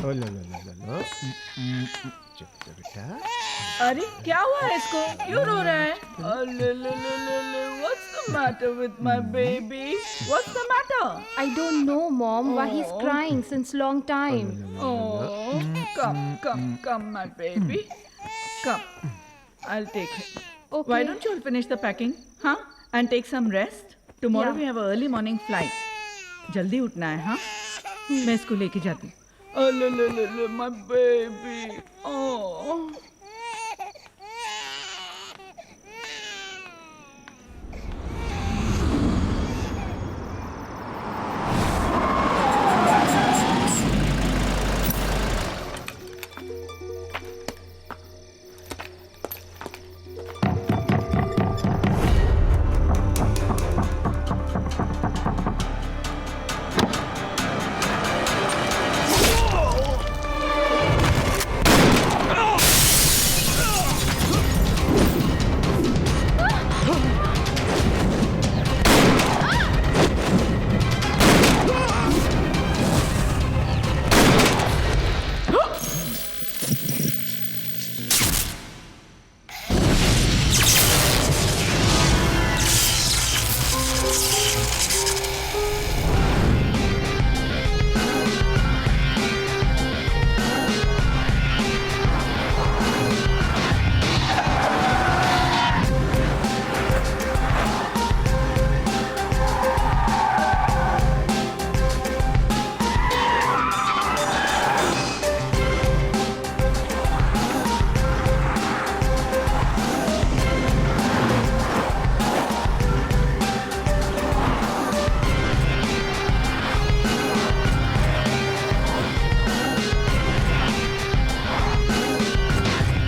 ओ लो लो लो लो लो चुप चुप बेटा अरे क्या हुआ है इसको? क्यों रो रहा है? What's the matter with my baby? What's the matter? I don't know, Mom, why he's Oh. crying since long O low time. Low low low Oh, come, my baby. Come, I'll take it. Okay. Why don't you all finish the packing, huh? And take some rest. Tomorrow Yeah. we have an early morning flight. जल्दी उठना है, हाँ? मैं इसको लेके जाती हूँ. Oh, my baby. Oh.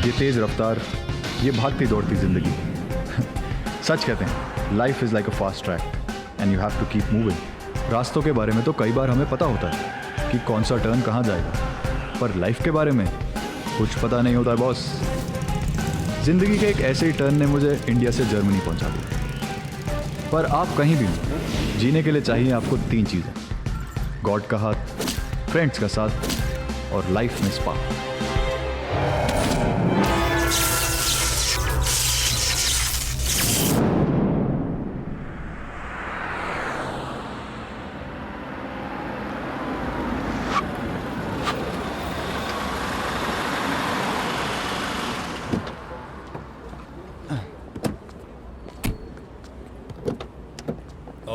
ये तेज रफ्तार, ये भागती दौड़ती जिंदगी। सच कहते हैं life is like a fast track and you have to keep moving. रास्तों के बारे में तो कई बार हमें पता होता है कि कौन सा टर्न कहाँ जाएगा, पर लाइफ के बारे में कुछ पता नहीं होता है बॉस। जिंदगी के एक ऐसे ही टर्न ने मुझे इंडिया से जर्मनी पहुंचा दिया। पर आप कहीं भी हो, जीने के लिए चाहिए आपको 3 चीज़ें: गॉड का हाथ, फ्रेंड्स का साथ और लाइफ में spark.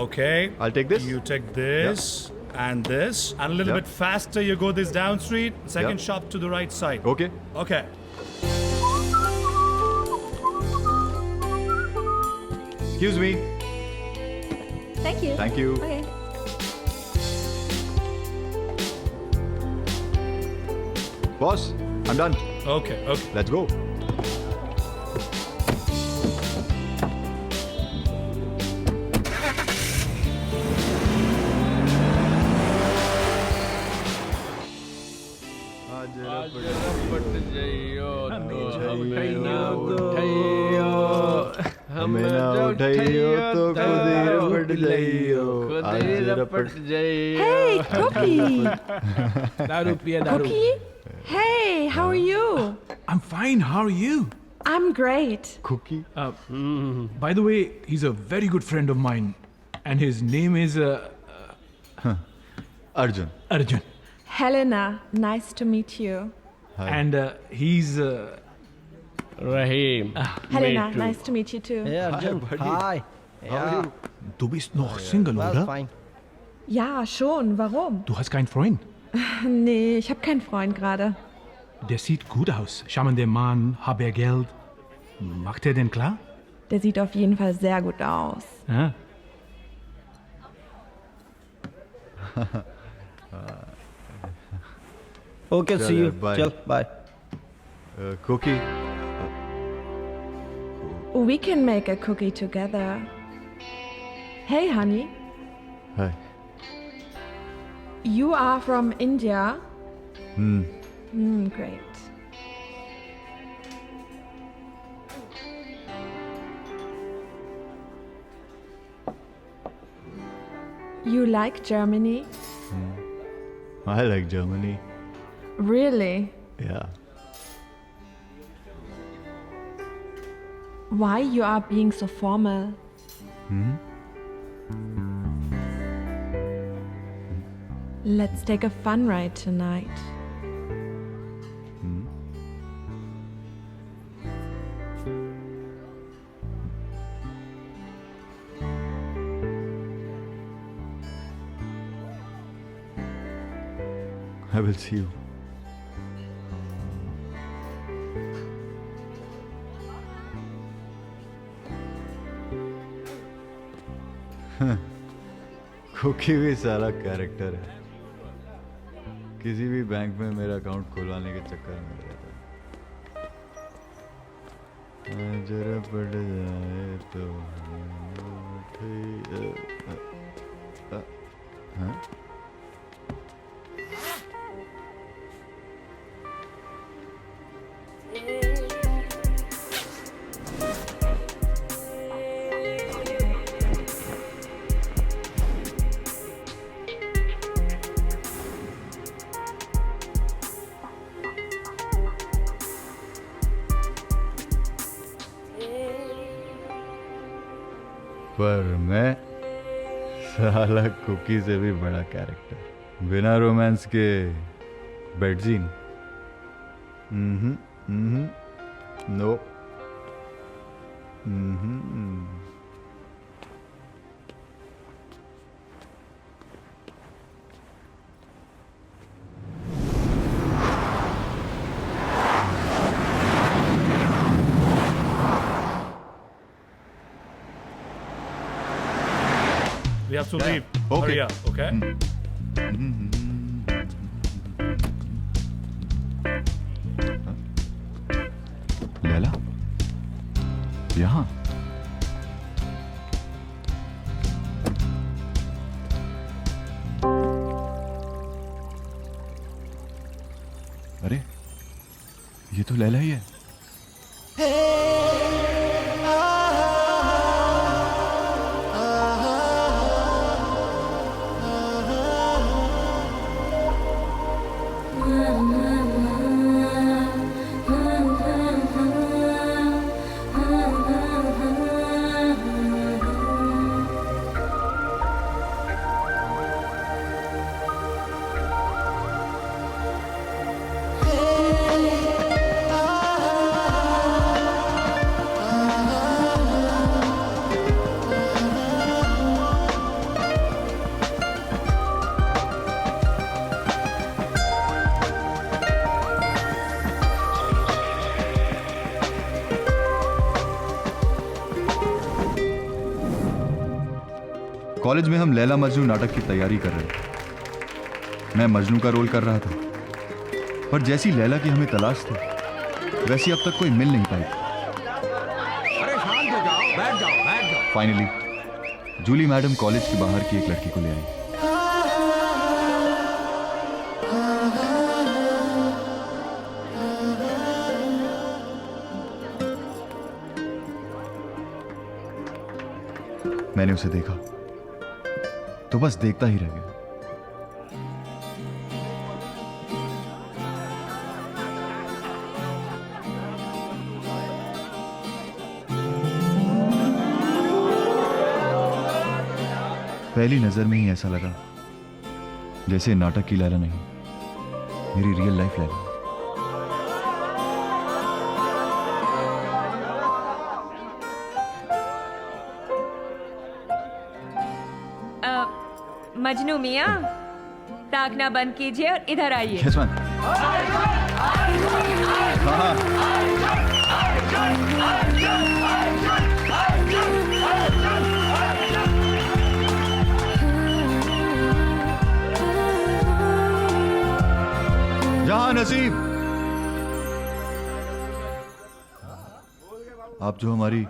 Okay. I'll take this. You take this and this. And a little Yeah. bit faster you go this down street. Second Yeah. shop to the right side. Okay. Okay. Excuse me. Thank you. Thank you. Okay. Boss, I'm done. Okay. Okay. Let's go. हमें ना उठाइयो तो खुद ही रपट जाइयो, आज रपट Hey, Cookie! दारू पिए दारू। Cookie? Hey, how are you? I'm fine. How are you? I'm great. Cookie. By the way, he's a very good friend of mine, and his name is Arjun. Arjun. Helena, nice to meet you. Hi. And he's Rahim. Helena, nice to meet you too. Hey Arjun. Hi. How are you? du bist noch Single, Was oder? fine. Ja, schon. Warum? Du hast keinen Freund. Nee, ich habe keinen Freund gerade. Der sieht gut aus. Charmant der Mann, hat er Geld. Macht er denn klar? Der sieht auf jeden Fall sehr gut aus. Ja. Okay, see you. Bye. Chal, bye. Cookie. We can make a cookie together. Hey, honey. Hi. You are from India? Great. You like Germany? I like Germany. Really? Yeah. Why you are being so formal? Let's take a fun ride tonight. I will see you. कुकी भी साला character है, किसी भी bank में मेरा account खुलवाने के चक्कर में रहता है। जरा पड़ जाए तो हाँ? पर मैं साला कुकी से भी बड़ा कैरेक्टर, बिना रोमांस के bed scene. No. We have to leave. Okay. Hurry up, okay? Laila, यहाँ? अरे, ये तो लैला ही है। कॉलेज में हम लैला मजनू नाटक की तैयारी कर रहे थे। मैं मजनू का रोल कर रहा था, पर जैसी लैला की हमें तलाश थी, वैसी अब तक कोई मिल नहीं पाई। अरे शांत हो जाओ, बैठ जाओ। फाइनली जूली मैडम कॉलेज के बाहर की एक लड़की को ले आई। मैंने उसे देखा तो बस देखता ही रह गया। पहली नजर में ही ऐसा लगा जैसे नाटक की लैला नहीं, मेरी रियल लाइफ लैला। मजनू मियाँ, ताकना बंद कीजिए और इधर आइए। Yes, ma'am. जहां नसीब, आप जो हमारी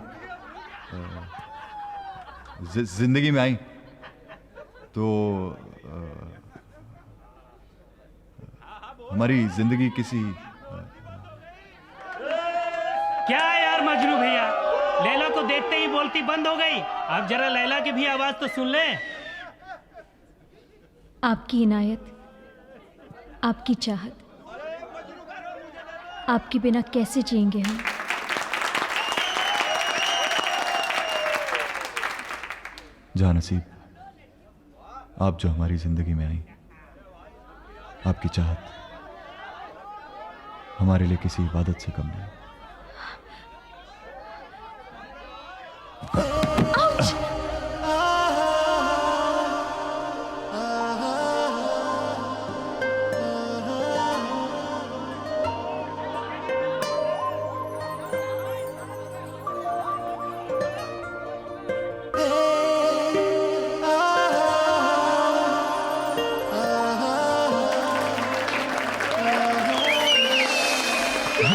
जिंदगी में आई तो हमारी जिंदगी किसी क्या यार मजनू भैया, लैला को देखते ही बोलती बंद हो गई। अब जरा लैला की भी आवाज तो सुन ले। आपकी इनायत, आपकी चाहत आपके बिना कैसे जिएंगे हम? जहाँ नसीब, आप जो हमारी जिंदगी में आई, आपकी चाहत हमारे लिए किसी इबादत से कम नहीं।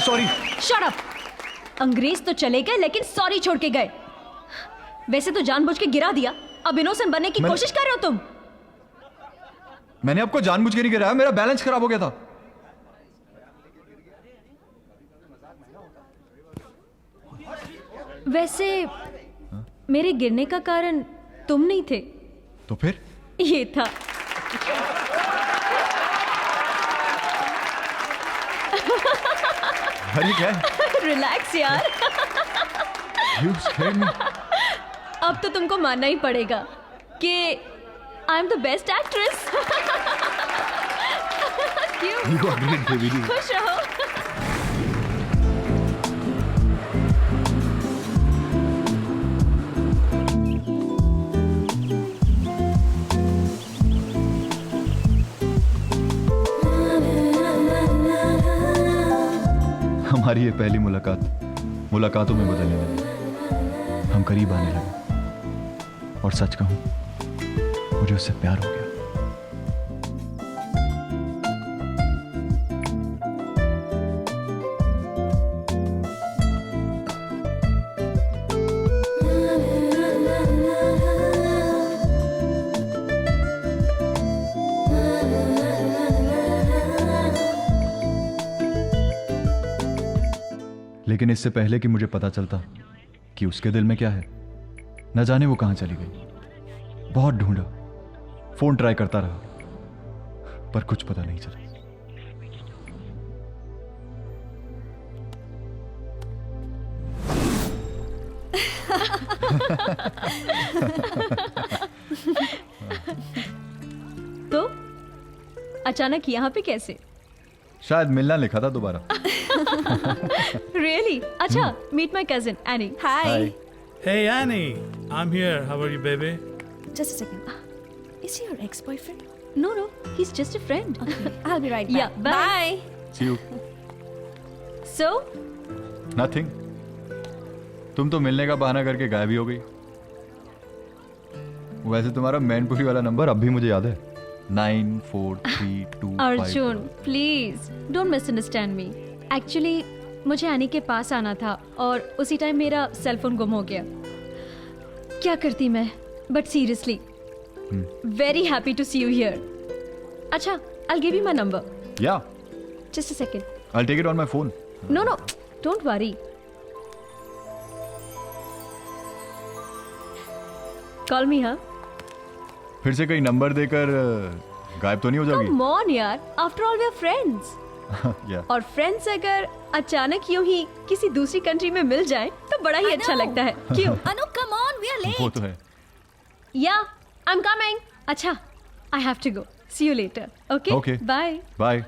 सॉरी। Shut up! अंग्रेज तो चले गए लेकिन सॉरी छोड़ के गए। वैसे तो जानबूझ के गिरा दिया, अब इनोसेंट बनने की कोशिश कर रहे हो तुम। मैंने आपको जानबूझ के नहीं गिराया, मेरा बैलेंस खराब हो गया था। वैसे मेरे गिरने का कारण तुम नहीं थे, तो फिर ये था। अरे क्या? रिलैक्स यार। You scared me. अब तो तुमको मानना ही पड़ेगा कि I am the best actress. क्यों? You are great, baby. खुश रहो। हमारी ये पहली मुलाकातों में बदलने लगी। हम करीब आने लगे और सच कहूं, मुझे उससे प्यार हो गया। लेकिन इससे पहले कि मुझे पता चलता कि उसके दिल में क्या है, न जाने वो कहां चली गई। बहुत ढूंढा, फोन ट्राई करता रहा, पर कुछ पता नहीं चला। तो अचानक यहाँ पे कैसे? शायद मिलना लिखा था दोबारा। Really? अच्छा, meet my cousin Annie. Hi. Hey Annie, I'm here. How are you, baby? Just a second. Is he your ex-boyfriend? No, he's just a friend. Okay, I'll be right back. Yeah, bye. See you. So? Nothing. तुम तो मिलने का बहाना करके गायब ही हो गई। वैसे तुम्हारा मैनपुरी वाला नंबर अब भी मुझे याद है, 943255। Arjun, please don't misunderstand me. Actually, मुझे एनी के पास आना था और उसी टाइम मेरा सेल फोन गुम हो गया। क्या करती मैं? But seriously, very happy to see you here. अच्छा, I'll give you my number. Yeah. Just a second. I'll take it on my phone. No, don't worry. Call me, huh? फिर से कहीं नंबर देकर गायब तो नहीं हो जाओगी? Come on यार, after all we are friends. Yeah. और फ्रेंड्स अगर अचानक यूं ही किसी दूसरी कंट्री में मिल जाए तो बड़ा ही अच्छा लगता है। क्यों? Anu, come on, we are late. वो तो है। Yeah, I'm coming. अच्छा, I have to go. See you later. Okay? Okay. Bye. Bye.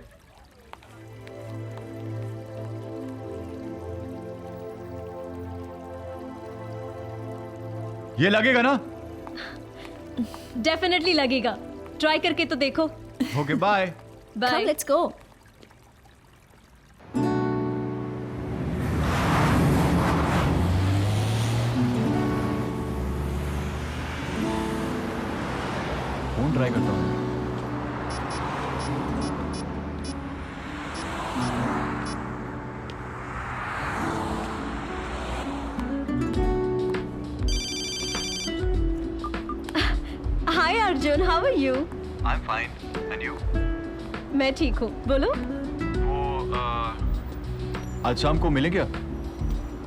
ये लगेगा ना? Definitely लगेगा। ट्राई करके तो देखो। Okay, bye. Bye. Come, let's go. Phone try करता हूँ। Hi Arjun, how are you? I'm fine. And you? मैं ठीक हूँ। बोलो। आज शाम को मिले क्या?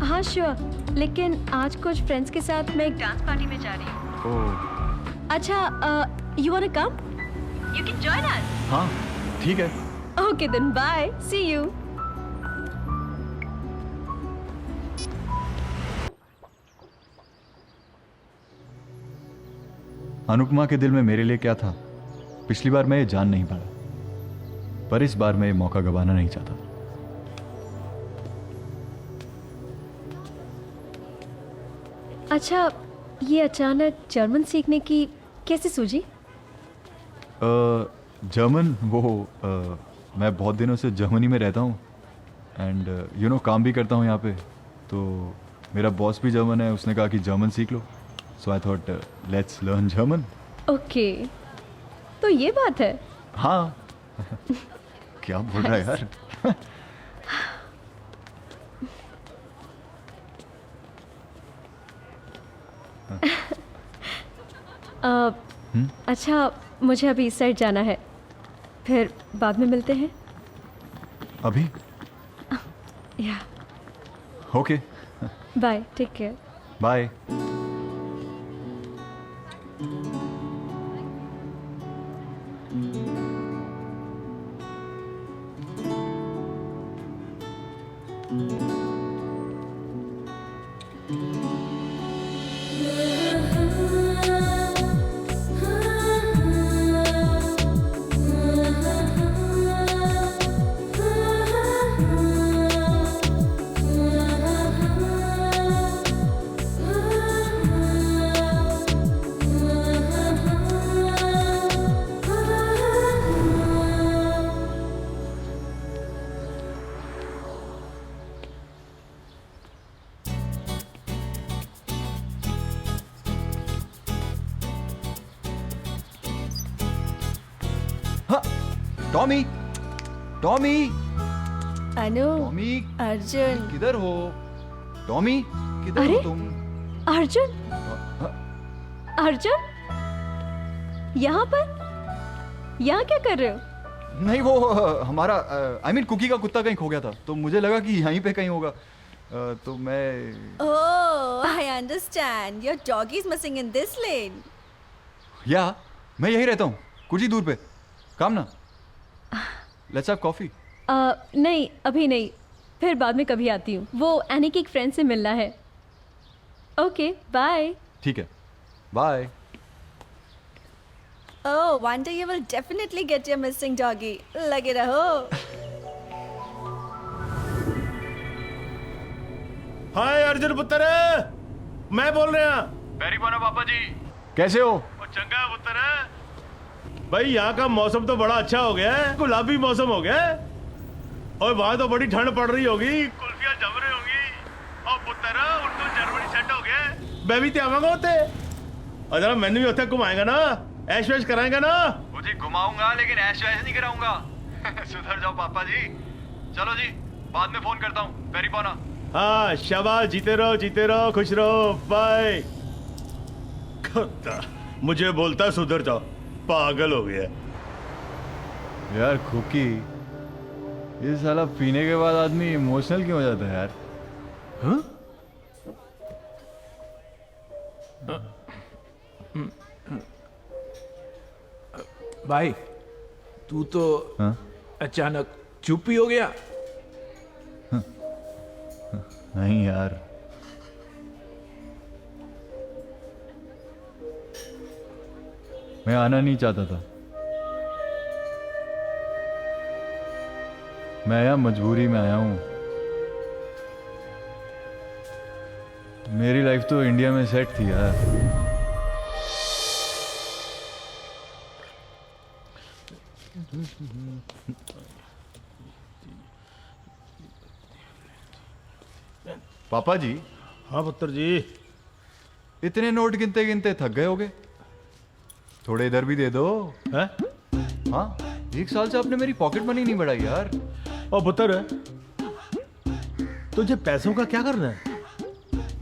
हाँ श्योर, लेकिन आज कुछ फ्रेंड्स के साथ मैं एक डांस पार्टी में जा रही हूँ। ओह। अच्छा, you wanna come? You can join us. हाँ, ठीक है। Okay then, bye. See you. Anupama के दिल में मेरे लिए क्या था पिछली बार मैं ये जान नहीं पाया, पर इस बार मैं ये मौका गंवाना नहीं चाहता। अच्छा, ये अचानक जर्मन सीखने की कैसे सूझी? जर्मन मैं बहुत दिनों से जर्मनी में रहता हूँ एंड यू नो काम भी करता हूँ यहाँ पे, तो मेरा बॉस भी जर्मन है, उसने कहा कि जर्मन सीख लो, so I thought let's learn German. Okay, तो ये बात है। हाँ क्या बोल रहा है यार। अच्छा, मुझे अभी इस साइड जाना है, फिर बाद में मिलते हैं। अभी? या okay, bye, take care. Bye. Tommy, Tommy, Anu, Tommy, Arjun, किधर हो? टॉमी, किधर हो अरे? तुम? अर्जुन, अर्जुन, यहाँ पर? यहाँ क्या कर रहे हो? नहीं, वो हमारा आई मीन कुकी का कुत्ता कहीं खो गया था, तो मुझे लगा कि यहीं पे कहीं होगा, तो मैं। Oh, I understand. Your doggy is missing in this lane. या मैं यहीं रहता हूँ, कुछ ही दूर पे। काम ना, लेट्स हैव कॉफी। नहीं, अभी नहीं, फिर बाद में कभी आती हूँ। वो एनी की एक फ्रेंड से मिलना है। Okay, bye. ठीक है, bye. Oh, one day you will definitely get your missing doggy. लगे रहो। हाय अर्जुन पुत्र, मैं बोल रहा। वेरी बोना पापा जी, कैसे हो? चंगा पुत्र, भाई यहाँ का मौसम तो बड़ा अच्छा हो गया है, गुलाबी मौसम हो गया है, और वहाँ तो बड़ी ठंड पड़ रही होगी, कुल्फियाँ जम रही होगी, और पुत्र उर्दू जर्मनी सेट हो गया, मैं भी आवांगा होते, और जरा मैंने भी होते घुमाएगा ना, ऐश वैश कराएगा ना। मुझे घुमाऊंगा लेकिन ऐश वैश नहीं कराऊंगा। सुधर जाओ पापा जी। चलो जी, बाद में फोन करता हूँ। वेरी बोना। हाँ शाबाश, जीते रहो, खुश रहो, बाय। मुझे बोलता सुधर जाओ, पागल हो गया यार। कुकी, ये साला पीने के बाद आदमी इमोशनल क्यों हो जाता है यार? हाँ? भाई, तू तो हाँ? अचानक चुप ही हो गया। नहीं यार, मैं आना नहीं चाहता था, मैं आया मजबूरी में आया हूं। मेरी लाइफ तो इंडिया में सेट थी यार। पापा जी। हाँ पुत्र जी। इतने नोट गिनते गिनते थक गए होगे, थोड़े इधर भी दे दो। है? हाँ, 1 साल से आपने मेरी पॉकेट मनी नहीं बढ़ाई यार। और पुत्र, तुझे पैसों का क्या करना है?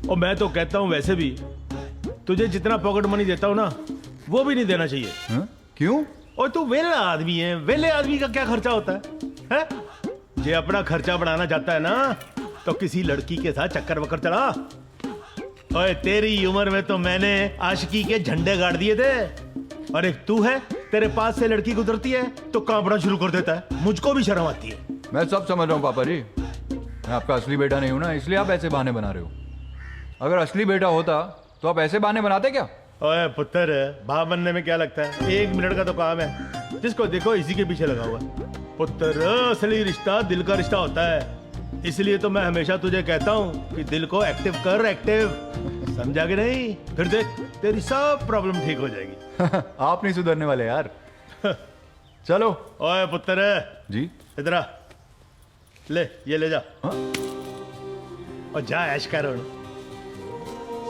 और मैं तो कहता हूं वैसे भी तुझे जितना पॉकेट मनी देता हूं ना, वो भी नहीं देना चाहिए। हा? क्यों? और तू वेला आदमी है, वेले आदमी का क्या खर्चा होता है? जे अपना खर्चा बढ़ाना चाहता है ना, तो किसी लड़की के साथ चक्कर वक्कर चला। ओए, तेरी उम्र में तो मैंने आशिकी के झंडे गाड़ दिए थे, और एक तू है, तेरे पास से लड़की गुजरती है तो कांपना शुरू कर देता है। मुझको भी शर्म आती है। मैं सब समझ रहा हूँ पापा जी, मैं आपका असली बेटा नहीं हूं ना, इसलिए आप ऐसे बहाने बना रहे हो। अगर असली बेटा होता तो आप ऐसे बहाने बनाते क्या? ओए पुत्र, बाप बनने में क्या लगता है, 1 मिनट का तो काम है। जिसको देखो इसी के पीछे लगा हुआ है। पुत्र, असली रिश्ता दिल का रिश्ता होता है। इसलिए तो मैं हमेशा तुझे कहता हूँ कि दिल को एक्टिव कर, एक्टिव। समझा कि नहीं? फिर देख तेरी सब प्रॉब्लम ठीक हो जाएगी। आप नहीं सुधरने वाले यार। चलो। ओए पुत्र जी, इधर आ, ले ये ले जा। हाँ? और जा ऐश कर।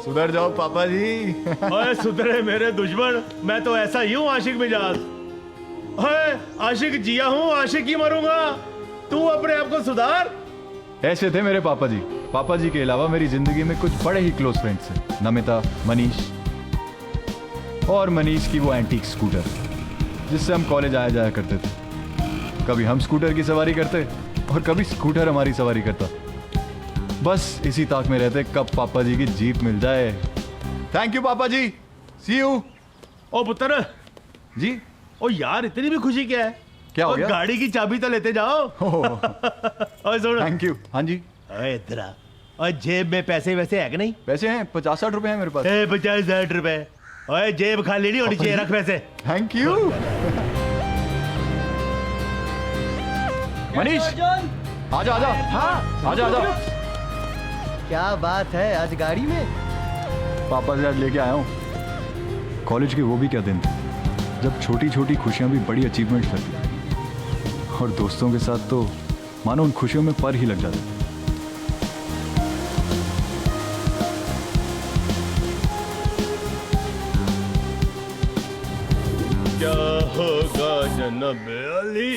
सुधर जाओ पापा जी। ओए सुधरे मेरे दुश्मन, मैं तो ऐसा ही हूँ आशिक मिजाज। ओए आशिक जिया हूँ, आशिक ही मरूंगा। तू अपने आप को सुधार। ऐसे थे मेरे पापा जी। पापा जी के अलावा मेरी जिंदगी में कुछ बड़े ही क्लोज फ्रेंड्स हैं। नमिता, मनीष, और मनीष की वो एंटीक स्कूटर जिससे हम कॉलेज आया जाया करते थे। कभी हम स्कूटर की सवारी करते और कभी स्कूटर हमारी सवारी करता। बस इसी ताक में रहते कब पापा जी की जीप मिल जाए। थैंक यू पापा जी, सी यू। ओ पुत्र जी। ओ यार, इतनी भी खुशी क्या है? क्या हो ओ, गया? गाड़ी की चाबी तो लेते जाओ। ओए सुन। Thank you. हाँ जी। ओए इधर आ। ओए जेब में पैसे वैसे है कि नहीं? पैसे हैं, 50-60 रुपए हैं मेरे पास। 50-60 रुपए? ओए जेब खाली नहीं होनी चाहिए, रख पैसे। Thank you. मनीष, आजा आजा। हाँ आजा आजा। क्या बात है, आज गाड़ी में? पापा से आज लेके आया हूँ। कॉलेज के वो भी क्या दिन थे जब छोटी छोटी खुशियां भी बड़ी अचीवमेंट लगती, और दोस्तों के साथ तो मानो उन खुशियों में पर ही लग जाते। क्या होगा जनाब अली?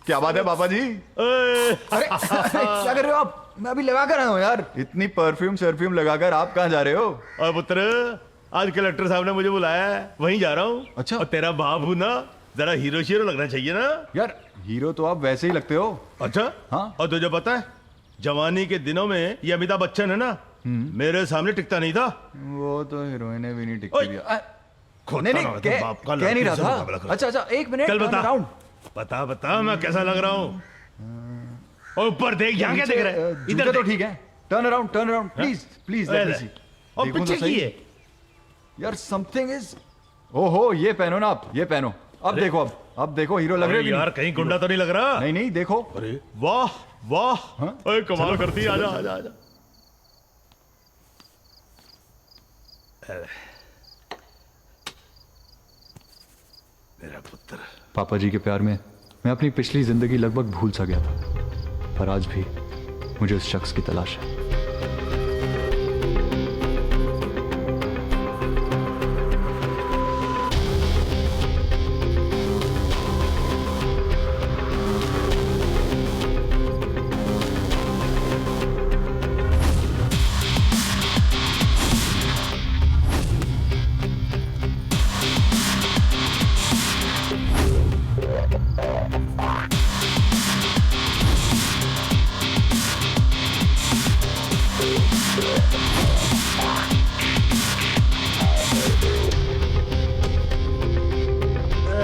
क्या बात है पापा जी? अरे क्या कर रहे हो आप? मैं अभी लगा कर आया हूँ यार। इतनी परफ्यूम सरफ्यूम लगाकर आप कहाँ जा रहे हो? और पुत्र, आज कलेक्टर साहब ने मुझे बुलाया है, वहीं जा रहा हूँ। अच्छा। और तेरा बाप हूँ ना, जरा हीरो शीरो लगना चाहिए ना। यार हीरो तो आप वैसे ही लगते हो। अच्छा। हाँ। और तुझे पता है, जवानी के दिनों में ये अमिताभ बच्चन है ना, मेरे सामने टिकता नहीं था। वो तो हीरोइन भी नहीं ओए, टिकती दिया। नहीं नहीं, कह नहीं रहा था। अच्छा अच्छा, एक मिनट। चल बता। राउंड। बता बता मैं कैसा लग रहा हूँ। और ऊपर देख, यहाँ क्या देख रहा है? इधर तो ठीक है। Turn around please please let me see. और पीछे की है यार, समथिंग इज। ओहो, ये पहनो ना आप, ये पहनो। अब देखो, अब देखो हीरो लग रहे हो यार। कहीं गुंडा तो नहीं लग रहा? नहीं नहीं, देखो। अरे वाह वाह, ओए कमाल करती है। आजा आजा आजा। मेरा पुत्र। पापा जी के प्यार में मैं अपनी पिछली जिंदगी लगभग भूल सा गया था, पर आज भी मुझे उस शख्स की तलाश है।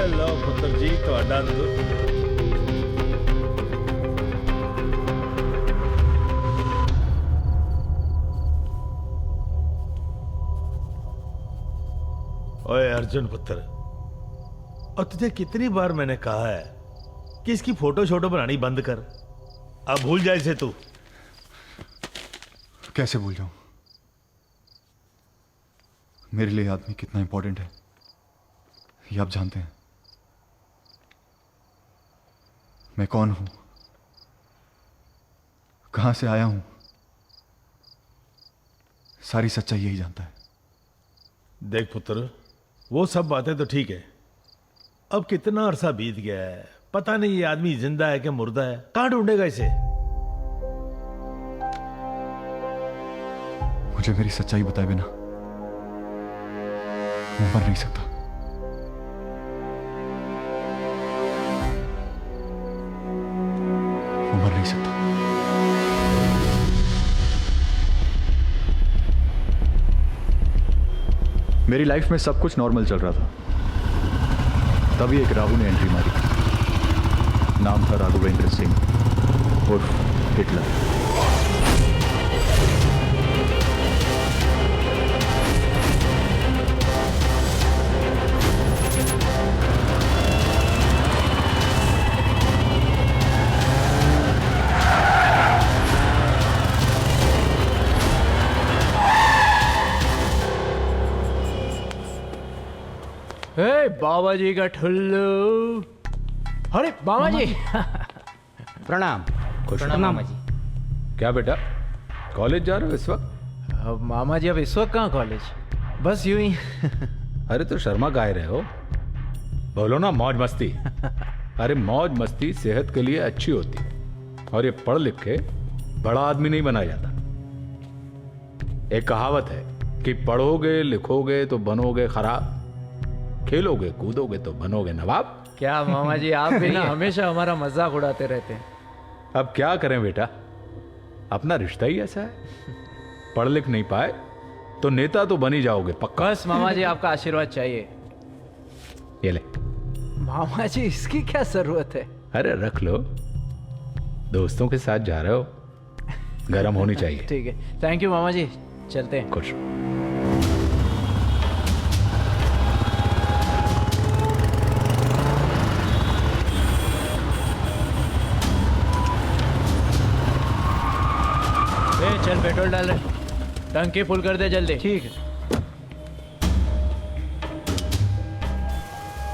लो पुत्र जी, ਤੁਹਾਡਾ ओए अर्जुन पुत्र, और तुझे कितनी बार मैंने कहा है कि इसकी फोटो शोटो बनानी बंद कर। अब भूल जाए इसे तू। कैसे भूल जाऊं? मेरे लिए आदमी कितना इंपॉर्टेंट है ये आप जानते हैं। मैं कौन हूं, कहां से आया हूं, सारी सच्चाई यही जानता है। देख पुत्र, वो सब बातें तो ठीक है, अब कितना अरसा बीत गया है, पता नहीं ये आदमी जिंदा है कि मुर्दा है। कहां ढूंढेगा इसे? मुझे मेरी सच्चाई बताए बिना मैं मर नहीं सकता। मैं मर नहीं सकता। मेरी लाइफ में सब कुछ नॉर्मल चल रहा था, तभी एक राहु ने एंट्री मारी। नाम था राघवेंद्र सिंह उर्फ हिटलर। बाबा जी का ठुल्लू। अरे बाबा जी प्रणाम। प्रणाम मामा जी। क्या बेटा, कॉलेज जा रहे हो इस वक्त? अब मामा जी अब इस वक्त कहाँ कॉलेज, बस यूं ही। अरे तो शर्मा काहे रहे हो, बोलो ना मौज मस्ती। अरे मौज मस्ती सेहत के लिए अच्छी होती है और ये पढ़ लिख के बड़ा आदमी नहीं बना जाता। एक कहावत है कि पढ़ोगे लिखोगे तो बनोगे खराब, खेलोगे कूदोगे तो बनोगे नवाब। क्या मामा जी, आप भी ना हमेशा हमारा मजाक उड़ाते रहते हैं। अब क्या करें बेटा, अपना रिश्ता ही ऐसा है। पढ़ लिख नहीं पाए तो नेता तो बन ही जाओगे पक्का। बस मामा जी आपका आशीर्वाद चाहिए। ये ले। मामा जी इसकी क्या जरूरत है? अरे रख लो, दोस्तों के साथ जा रहे हो, गर्म होनी चाहिए। ठीक है, थैंक यू मामा जी, चलते हैं। खुश। चल पेट्रोल डाल रहे, टंकी फुल कर दे जल्दी। ठीक है।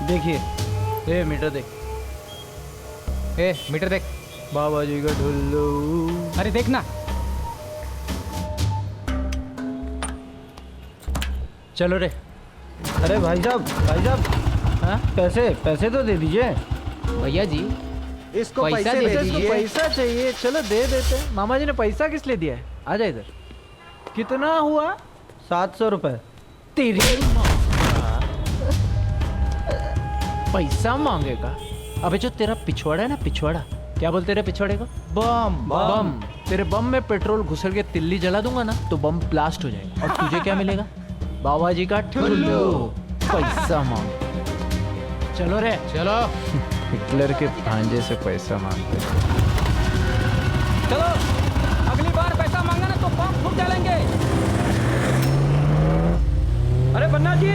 देखिए, ए मीटर देख, ए मीटर देख। बाबा जी का ढुल्लू। अरे देखना। चलो रे। अरे भाई साहब, हाँ? पैसे तो दे दीजिए। भैया जी इसको पैसा पैसे दे दे इसको दीजिए। पैसा चाहिए, चलो दे देते हैं। मामा जी ने पैसा किस लिए दिया है? आजा इधर। कितना हुआ? 700 रुपए। तेरी माँ। पैसा मांगेगा? अबे जो तेरा पिछवाड़ा है ना, पिछवाड़ा, क्या बोलते रे पिछवाड़े को? बम। बम। तेरे बम में पेट्रोल घुसल के तिल्ली जला दूंगा ना तो बम ब्लास्ट हो जाएगा और तुझे क्या मिलेगा? बाबा जी का ठुल्लू। पैसा मांग। चलो रे चलो। हिटलर के भांजे से पैसा मांगते। चलो, अगली बार पैसा मांगा ना तो बम फूट डालेंगे। अरे बन्ना जी,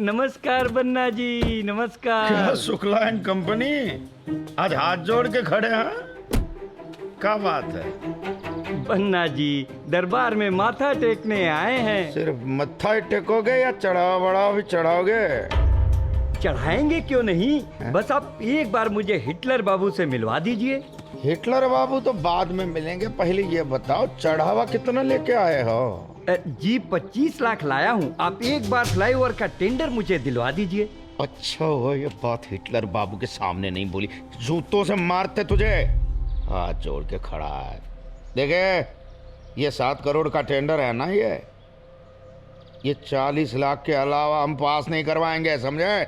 नमस्कार बन्ना जी, नमस्कार। क्या शुक्ला एंड कंपनी, आज हाथ जोड़ के खड़े हैं, क्या बात है? बन्ना जी दरबार में माथा टेकने आए हैं। सिर्फ मत्था ही टेकोगे या चढ़ावा बढ़ावा भी चढ़ाओगे? चढ़ाएंगे क्यों नहीं, बस आप एक बार मुझे हिटलर बाबू से मिलवा दीजिए। हिटलर बाबू तो बाद में मिलेंगे, पहले ये बताओ चढ़ावा कितना लेके आए हो? जी 25 लाख लाया हूँ, आप एक बार फ्लाईओवर का टेंडर मुझे दिलवा दीजिए। अच्छा हो ये बात हिटलर बाबू के सामने नहीं बोली, जूतों से मारते तुझे। हाथ जोड़ के खड़ा है। देखे, ये 7 करोड़ का टेंडर है ना, ये 40 लाख के अलावा हम पास नहीं करवाएंगे, समझे?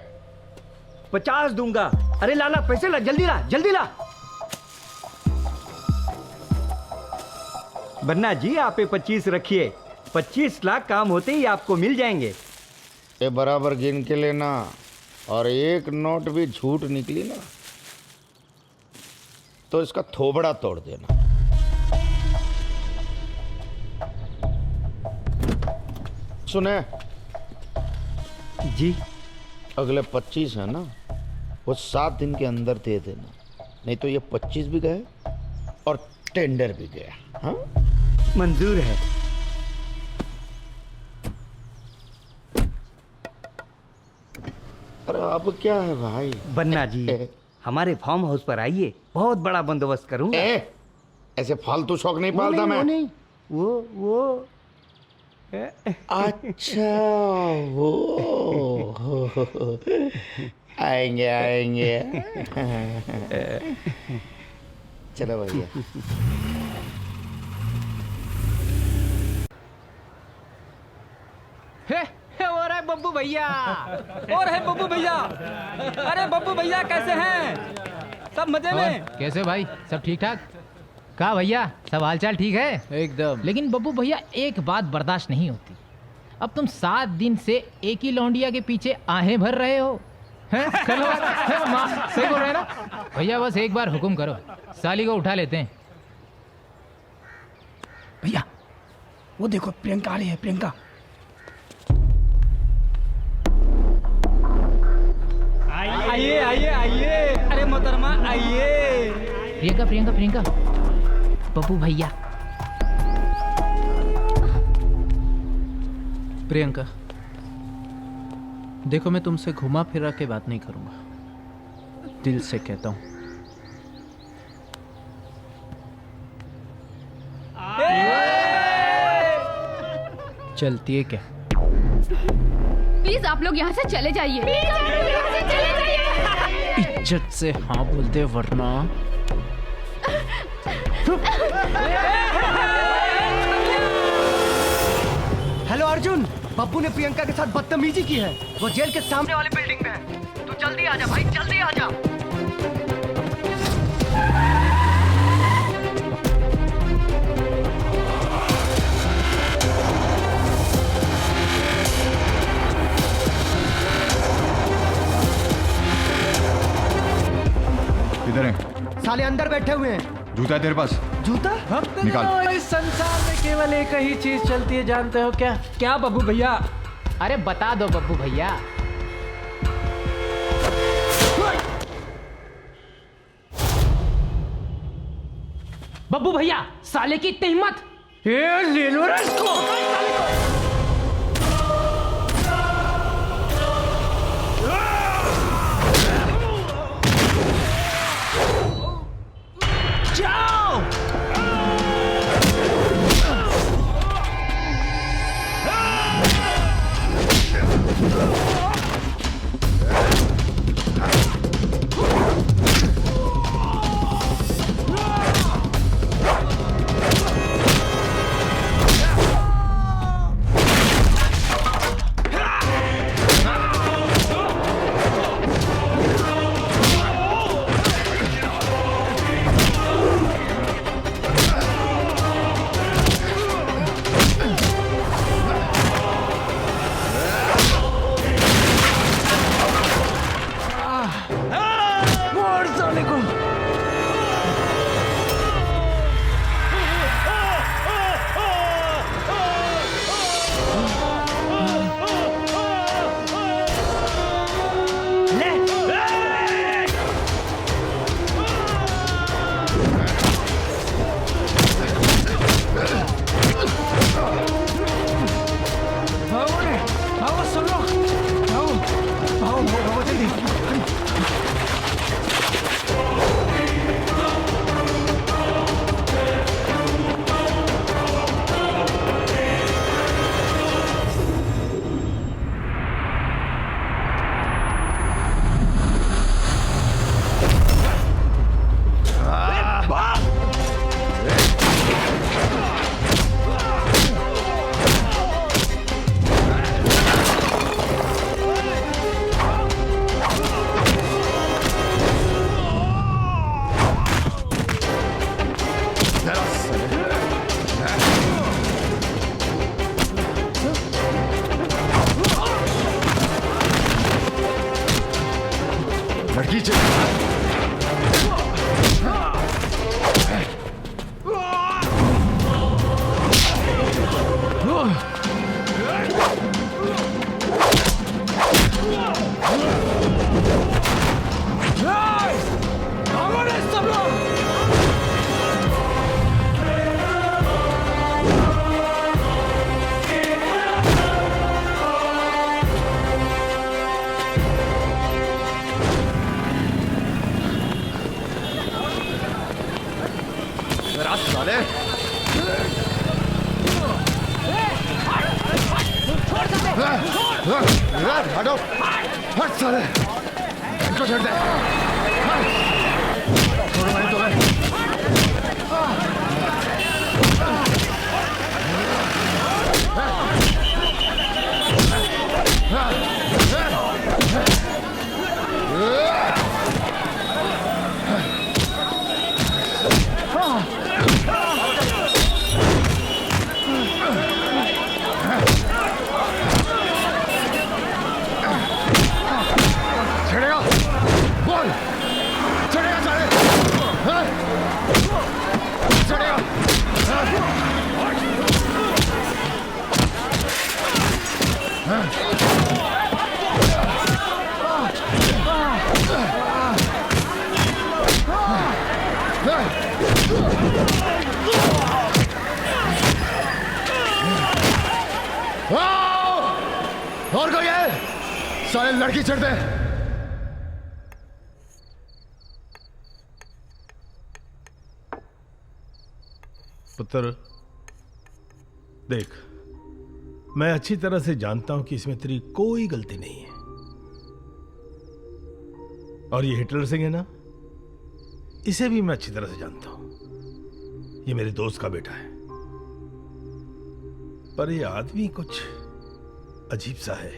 50 दूंगा। अरे लाला पैसे ला, जल्दी ला, जल्दी ला। बन्ना जी आप 25 रखिए, 25 लाख काम होते ही आपको मिल जाएंगे। ये बराबर गिन के लेना, और एक नोट भी झूठ निकली ना तो इसका थोबड़ा तोड़ देना। सुने जी, अगले 25 है ना, वो 7 दिन के अंदर दे देना, नहीं तो ये 25 भी गए और टेंडर भी गया। हाँ, मंजूर है। अरे अब क्या है भाई? बन्ना जी हमारे फार्म हाउस पर आइए, बहुत बड़ा बंदोबस्त करूंगा। ऐसे फालतू शौक नहीं पालता मैं। वो अच्छा वो आएंगे आएंगे। चलो भैया। और है बब्बू भैया, और है बब्बू भैया। अरे बब्बू भैया कैसे हैं? सब मजे में? कैसे भाई, सब ठीक ठाक? कहा भैया, सब हालचाल ठीक है? एकदम। लेकिन बब्बू भैया एक बात बर्दाश्त नहीं होती, अब तुम 7 दिन से एक ही लौंडिया के पीछे आहें भर रहे हो। हैं? चलो माँ सही बोल रहे हैं ना भैया, बस एक बार हुक्म करो, साली को उठा लेते हैं। भैया वो देखो प्रियंका आ रही है, प्रियंका। आइए आइए आइए, अरे मोहतरमा आइए। प्रियंका प्रियंका प्रियंका, बब्बू भैया। प्रियंका, देखो मैं तुमसे घुमा फिरा के बात नहीं करूंगा, दिल से कहता हूं। चलती है क्या? प्लीज आप लोग यहाँ से चले जाइए। इज्जत से हाँ बोलते वरना। हेलो अर्जुन, बब्बू ने प्रियंका के साथ बदतमीजी की है। वो जेल के सामने वाली बिल्डिंग में है। तू जल्दी आ जा भाई, जल्दी आ जा। किधर है? साले अंदर बैठे हुए हैं। जूता है तेरे पास? जूता? निकाल। इस संसार में केवल एक ही चीज चलती है, जानते हो क्या? क्या बब्बू भैया? अरे बता दो बब्बू भैया। बब्बू भैया, साले की इतनी हिम्मत! ले लो रे इसको। हटो, हट साले, इनको छोड़ दे। छोड़ो भाई तुम्हें। और कोई है? साले लड़की छेड़ दे। पुत्र देख, मैं अच्छी तरह से जानता हूं कि इसमें तेरी कोई गलती नहीं है। और ये हिटलर सिंह है ना, इसे भी मैं अच्छी तरह से जानता हूं। ये मेरे दोस्त का बेटा है, पर ये आदमी कुछ अजीब सा है,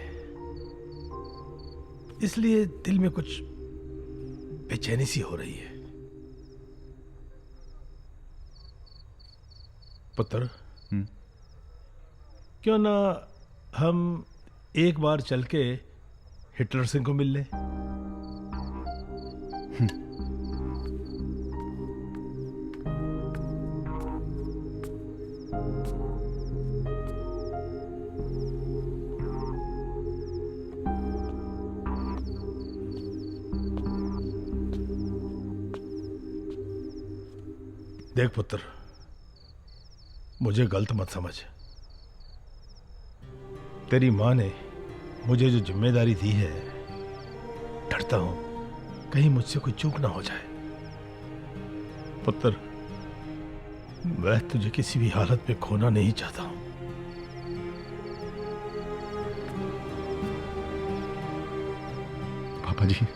इसलिए दिल में कुछ बेचैनी सी हो रही है। पुत्र, क्यों ना हम एक बार चल के हिटलर सिंह को मिल लें? देख पुत्र, मुझे गलत मत समझ। तेरी मां ने मुझे जो जिम्मेदारी दी है, डरता हूं कहीं मुझसे कोई चूक ना हो जाए। पुत्र, मैं तुझे किसी भी हालत में खोना नहीं चाहता हूं। पापा जी,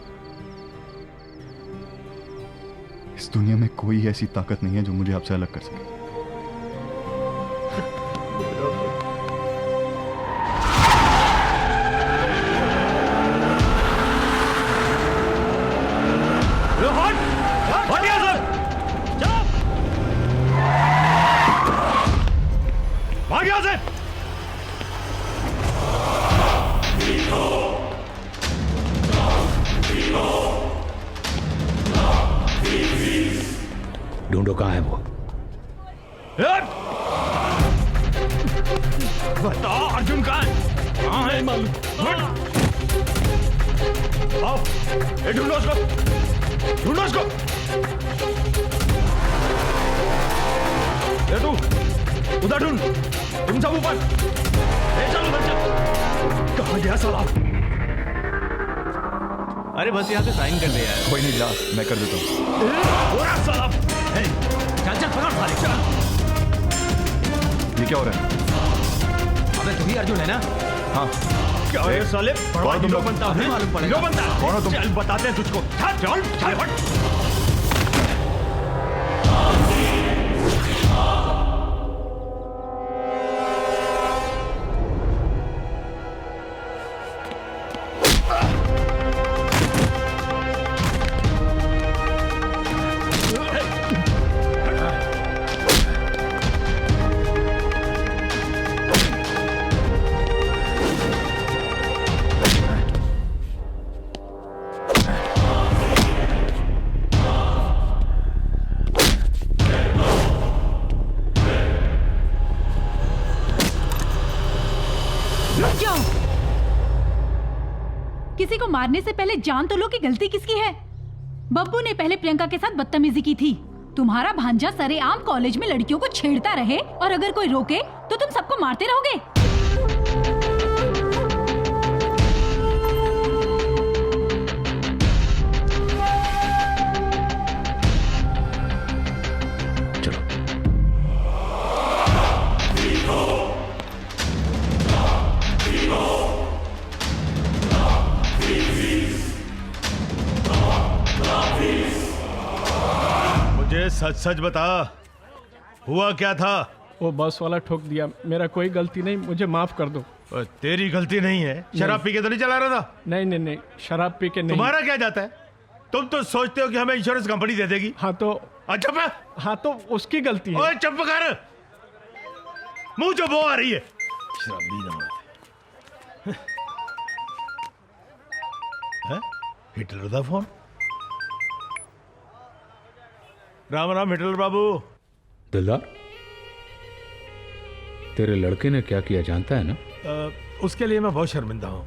इस दुनिया में कोई ऐसी ताकत नहीं है जो मुझे आपसे अलग कर सके। ढूंढो कहाँ है वो। बताओ अर्जुन कहाँ है? कहाँ है मालूम? आओ, ये ढूंढो उसको, ढूंढो उसको। ये तू उधर ढूंढ, तुम सब ऊपर। चलो उधर चल। कहाँ गया साला? अरे बस यहाँ पे साइन कर दे यार। कोई नहीं, जा मैं कर देता हूँ। साला चल चल पकड़ साले चल। ये क्या हो रहा है? अबे तू ही अर्जुन है ना? हाँ। क्या है साले? बड़ा हीरो बनता है, मालूम पड़ेगा। हीरो बनता है। कौन हो तुम? चल बताते हैं तुझको। चल चल हट। किसी को मारने से पहले जान तो लो कि गलती किसकी है। बब्बू ने पहले प्रियंका के साथ बदतमीजी की थी। तुम्हारा भांजा सरेआम कॉलेज में लड़कियों को छेड़ता रहे और अगर कोई रोके तो तुम सबको मारते रहोगे। सच सच बता, हुआ क्या था? वो बस वाला ठोक दिया, मेरा कोई गलती नहीं, मुझे माफ कर दो। तेरी गलती नहीं है? शराब पी के तो नहीं चला रहा था? नहीं नहीं नहीं, शराब पी के नहीं। तुम्हारा क्या जाता है? तुम तो सोचते हो कि हमें इंश्योरेंस कंपनी दे देगी। हाँ तो अच्छा, हाँ तो उसकी गलती है। ओए चुप कर, मुंह जो बो आ रही है। शराबी ना है। हिटलर का फोन। राम राम हिटलर बाबू। दिलदार, तेरे लड़के ने क्या किया जानता है ना? उसके लिए मैं बहुत शर्मिंदा हूं।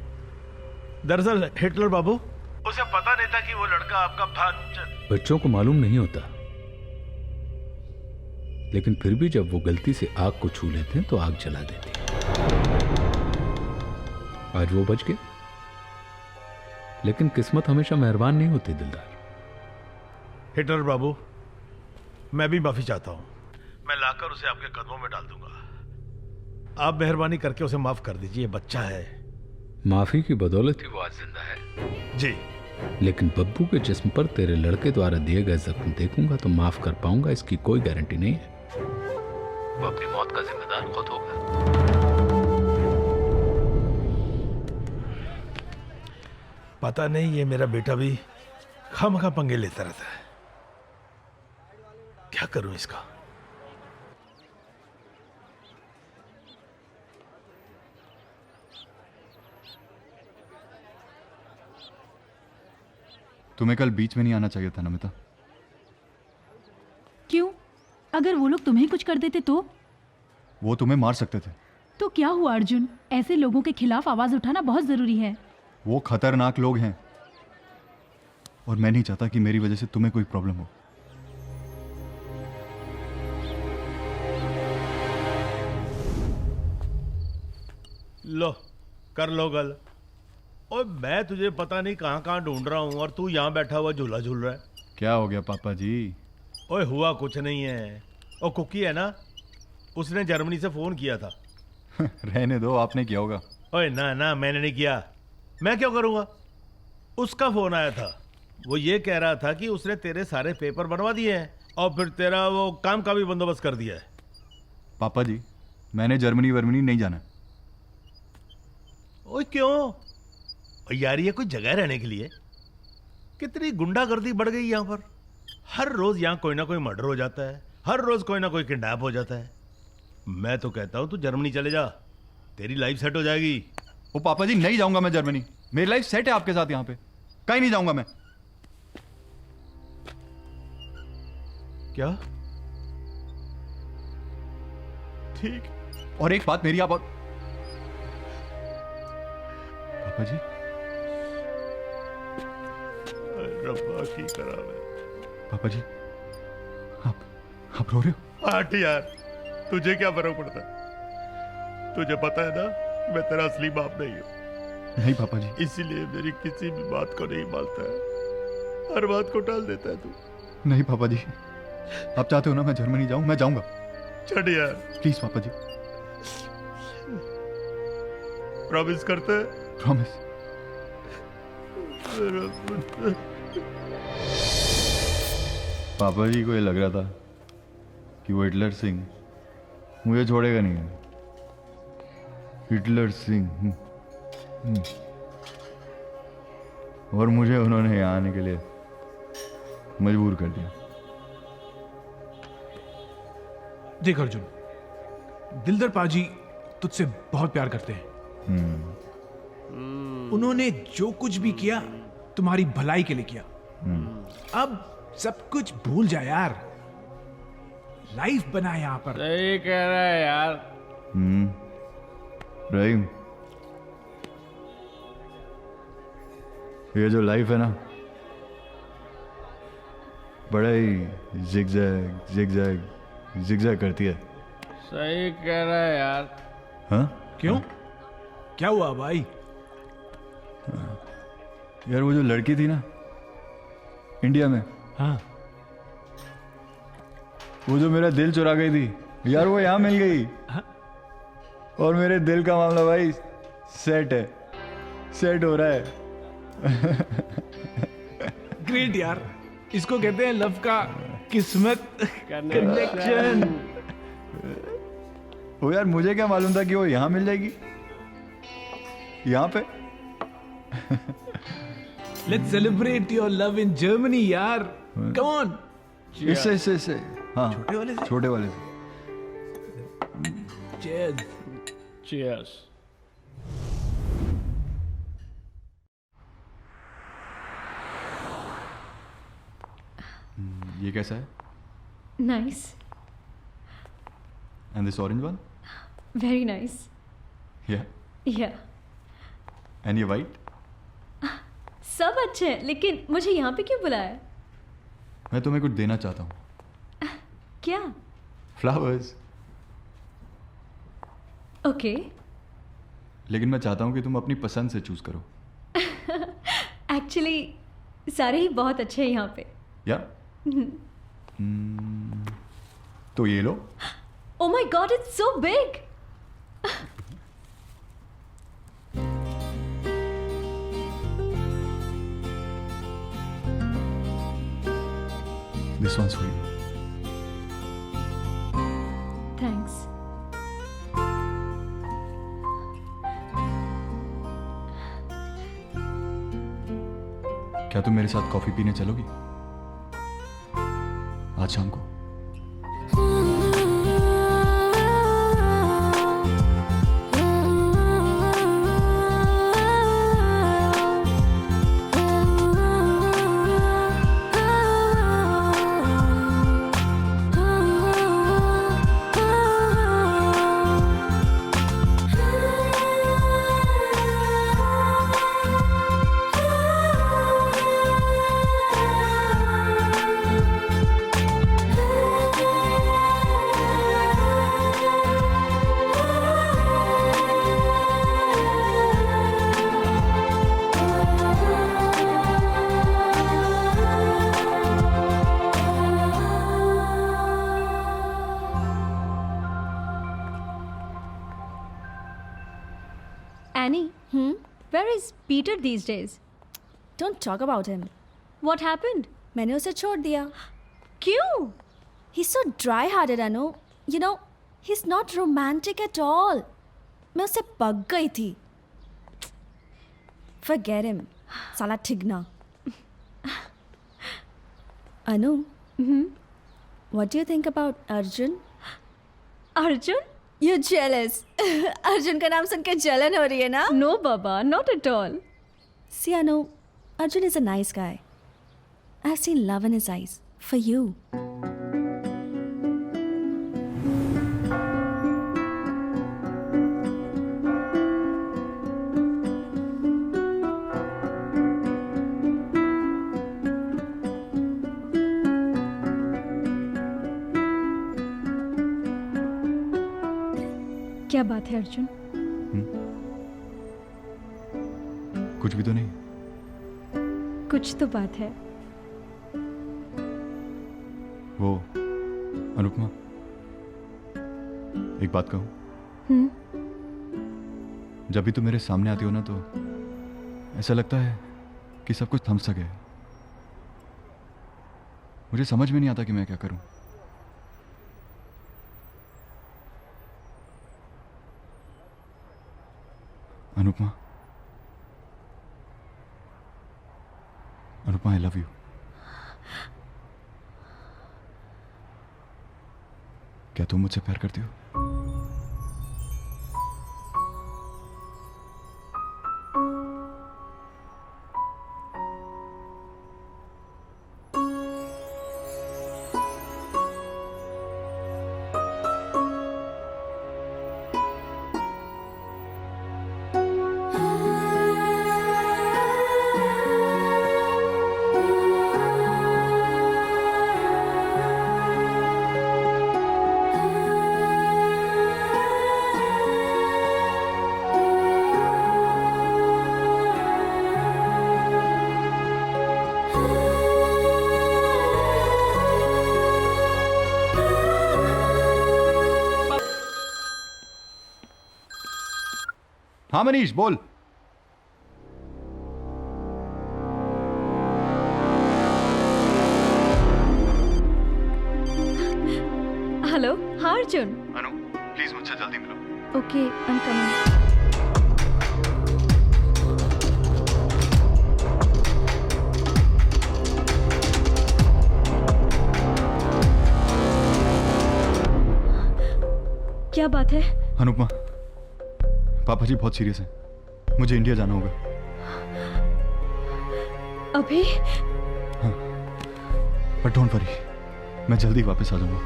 दरअसल हिटलर बाबू, उसे पता नहीं था कि वो लड़का आपका भांजा। बच्चों को मालूम नहीं होता, लेकिन फिर भी जब वो गलती से आग को छू लेते हैं तो आग जला देती है। आज वो बच गए, लेकिन किस्मत हमेशा मेहरबान नहीं होती दिलदार। हिटलर बाबू, मैं भी माफी चाहता हूं। मैं लाकर उसे आपके कदमों में डाल दूंगा। आप मेहरबानी करके उसे माफ कर दीजिए, बच्चा है। माफी की बदौलत ही वो आज जिंदा है। जी। लेकिन बब्बू के जिस्म पर तेरे लड़के द्वारा दिए गए जख्म देखूंगा तो माफ कर पाऊंगा, इसकी कोई गारंटी नहीं है। वो अपनी मौत का जिम्मेदार खुद होगा। पता नहीं ये मेरा बेटा भी खामखा पंगे लेता रहता है। क्या करूं इसका? तुम्हें कल बीच में नहीं आना चाहिए था नमिता। क्यों? अगर वो लोग तुम्हें कुछ कर देते तो? वो तुम्हें मार सकते थे। तो क्या हुआ अर्जुन, ऐसे लोगों के खिलाफ आवाज उठाना बहुत जरूरी है। वो खतरनाक लोग हैं और मैं नहीं चाहता कि मेरी वजह से तुम्हें कोई प्रॉब्लम हो। लो कर लो गल। और मैं तुझे पता नहीं कहां कहां ढूंढ रहा हूं और तू यहां बैठा हुआ झूला झूल रहा है। क्या हो गया पापा जी? ओए हुआ कुछ नहीं है। और कुकी है ना, उसने जर्मनी से फोन किया था। रहने दो, आपने किया होगा। ओए ना ना, मैंने नहीं किया। मैं क्यों करूंगा? उसका फोन आया था। वो ये कह रहा था कि उसने तेरे सारे पेपर बनवा दिए हैं और फिर तेरा वो काम का भी बंदोबस्त कर दिया है। पापा जी, मैंने जर्मनी वर्मनी नहीं जाना। ओए क्यों? यार ये कोई जगह रहने के लिए? कितनी गुंडागर्दी बढ़ गई यहाँ पर। हर रोज यहाँ कोई ना कोई मर्डर हो जाता है, हर रोज कोई ना कोई किडनैप हो जाता है। मैं तो कहता हूँ तू जर्मनी चले जा, तेरी लाइफ सेट हो जाएगी। ओ पापा जी, नहीं जाऊंगा मैं जर्मनी। मेरी लाइफ सेट है आपके साथ यहाँ पे, कहीं नहीं जाऊंगा मैं। क्या? ठीक। और एक बात मेरी, आप पापा जी, रब्बा की करावे। पापा जी, आप रो रहे हो? हट यार, तुझे क्या फर्क पड़ता है? तुझे पता है ना मैं तेरा असली बाप नहीं हूं। नहीं पापा जी। इसीलिए मेरी किसी भी बात को नहीं मानता है, हर बात को टाल देता है तू। नहीं पापा जी, आप चाहते हो ना मैं जर्मनी जाऊं, मैं जाऊंगा। छड़ यार प्लीज पापा जी। प्रॉमिस करते हैं? प्रॉमिस। पापा जी को ये लग रहा था कि वो हिटलर सिंह मुझे छोड़ेगा नहीं। हिटलर सिंह। और मुझे उन्होंने यहाँ आने के लिए मजबूर कर दिया। देख अर्जुन, दिलदार पाजी तुझसे बहुत प्यार करते हैं। उन्होंने जो कुछ भी किया तुम्हारी भलाई के लिए किया। अब सब कुछ भूल जा यार, लाइफ बना यहाँ पर। सही कह रहा है यार। रहीम, ये जो लाइफ है ना, बड़ा ही जिगजैग जिगजैग जिगजैग करती है। सही कह रहा है यार। हाँ? क्यों? क्या हुआ भाई? यार वो जो लड़की थी ना इंडिया में, हाँ, वो जो मेरा दिल चुरा गई थी यार, वो यहाँ मिल गई। और मेरे दिल का मामला भाई सेट है, सेट हो रहा है। ग्रेट यार, इसको कहते हैं लव का किस्मत कनेक्शन। वो यार मुझे क्या मालूम था कि वो यहाँ मिल जाएगी, यहाँ पे। Let's celebrate your love in Germany यार, कम ऑन। इससे हाँ, छोटे वाले से? छोटे वाले से। चीयर्स। चीयर्स। ये कैसा है? Nice. And this orange one? Very nice. या या एंड ये वाइट? सब अच्छे हैं, लेकिन मुझे यहाँ पे क्यों बुलाया? मैं तुम्हें कुछ देना चाहता हूँ। क्या? फ्लावर्स। ओके। लेकिन मैं चाहता हूँ कि तुम अपनी पसंद से चूज करो। एक्चुअली सारे ही बहुत अच्छे हैं यहाँ पे। या तो ये लो। Oh my God, it's so big. This one's for you. Thanks. क्या तुम मेरे साथ कॉफी पीने चलोगी आज शाम को? Annie, where is Peter these days? Don't talk about him. What happened? मैंने उसे छोड़ दिया. क्यों? He's so dry-hearted, Anu. You know, he's not romantic at all. मैं उससे पक गई थी. Forget him. साला ठिगना. Anu. What do you think about Arjun? Arjun? You're jealous. Arjun का नाम सुन के जलन हो रही है ना? No, Baba, not at all. See, Anu, Arjun is a nice guy. I've seen love in his eyes. For you. क्या बात है अर्जुन? कुछ भी तो नहीं। कुछ तो बात है। वो अनुपमा, एक बात कहूं? जब भी तुम मेरे सामने आती हो ना तो ऐसा लगता है कि सब कुछ थम सा गया है। मुझे समझ में नहीं आता कि मैं क्या करूं। अनुपमा, अनुपमा, आई लव यू। क्या तुम मुझसे प्यार करती हो? हाँ मनीष, बोल। हेलो, हाँ अर्जुन। अनु, प्लीज मुझसे जल्दी मिलो। Okay, I am coming. क्या बात है? अनुपमा, पापा जी बहुत सीरियस हैं। मुझे इंडिया जाना होगा। अभी? हाँ, बट डोंट वरी, मैं जल्दी वापस आ जाऊंगा।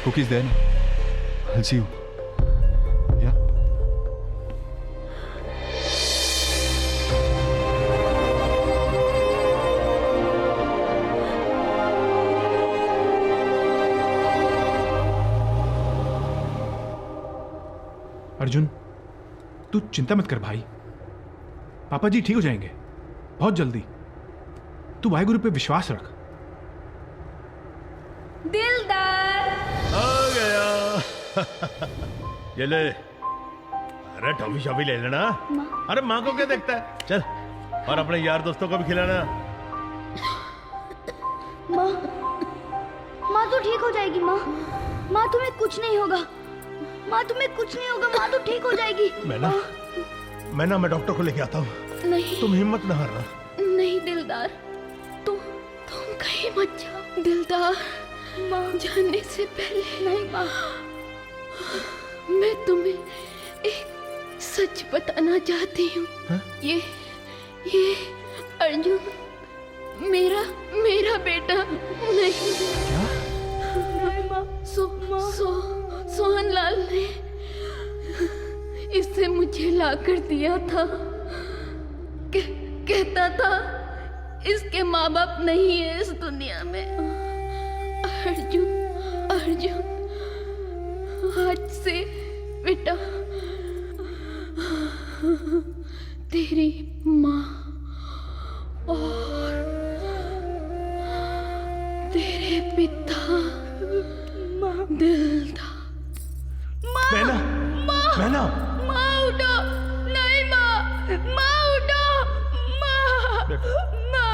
कुकीज दे ना, I'll see you. Yeah? Arjun, तू चिंता मत कर भाई, पापा जी ठीक हो जाएंगे बहुत जल्दी। तू वाहेगुरु पे विश्वास रख। दिलदार आ गया। ये ले, अरे टॉफी शॉफी ले लेना। अरे माँ को क्या देखता है, चल, और अपने यार दोस्तों को भी खिलाना। माँ तो ठीक हो जाएगी। माँ तुम्हें कुछ नहीं होगा। माँ तुम्हें कुछ नहीं होगा। माँ तो ठीक हो जाएगी। मैं डॉक्टर को लेके आता हूँ। नहीं, तुम हिम्मत ना हारना। नहीं दिलदार, तुम कहीं मत जाओ। दिलदार, माँ जाने से पहले। नहीं माँ, मैं तुम्हें एक सच बताना चाहती हूँ। ये अर्जुन मेरा बेटा नहीं। क्या? माँ, सोहनलाल ने इसे मुझे ला कर दिया था। कहता था इसके माँ बाप नहीं है इस दुनिया में। अर्जुन आज से बेटा तेरी माँ और तेरे पिता दिलदार। मैना, माँ उठो। नहीं माँ उठो। माँ।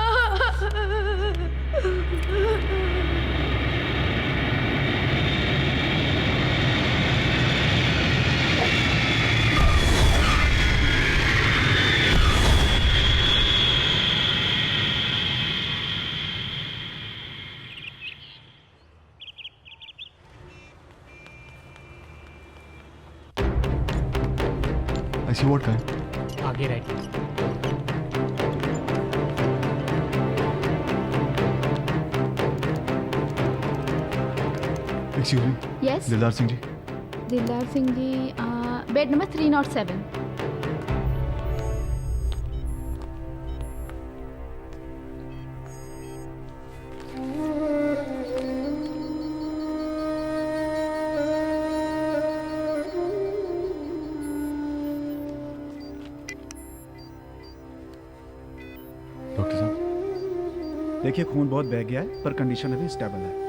I see what kind. आगे राइट। Excuse me. Yes. दिलदार सिंह जी। दिलदार Singh ji, bed number 307। Doctor साहब, देखिए खून बहुत बह गया है पर कंडीशन अभी स्टेबल है।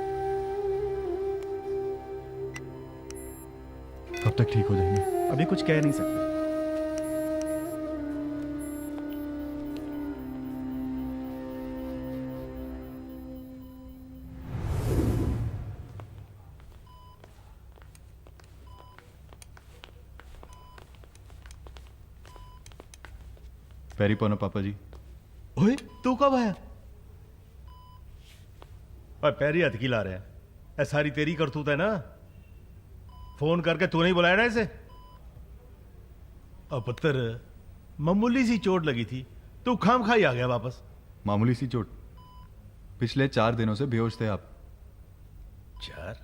कब तक ठीक हो जाएंगे? अभी कुछ कह नहीं सकते। पैरी पौना पापा जी। ओए, तू कब आया? ओए, पैरी हथ की ला रहे हैं। ऐ सारी तेरी करतूत है ना? फोन करके तू नहीं बुलाया ना इसे? अब पुत्र, मामूली सी चोट लगी थी, तू खाम खाई आ गया वापस। मामूली सी चोट? पिछले 4 दिनों से बेहोश थे आप। 4?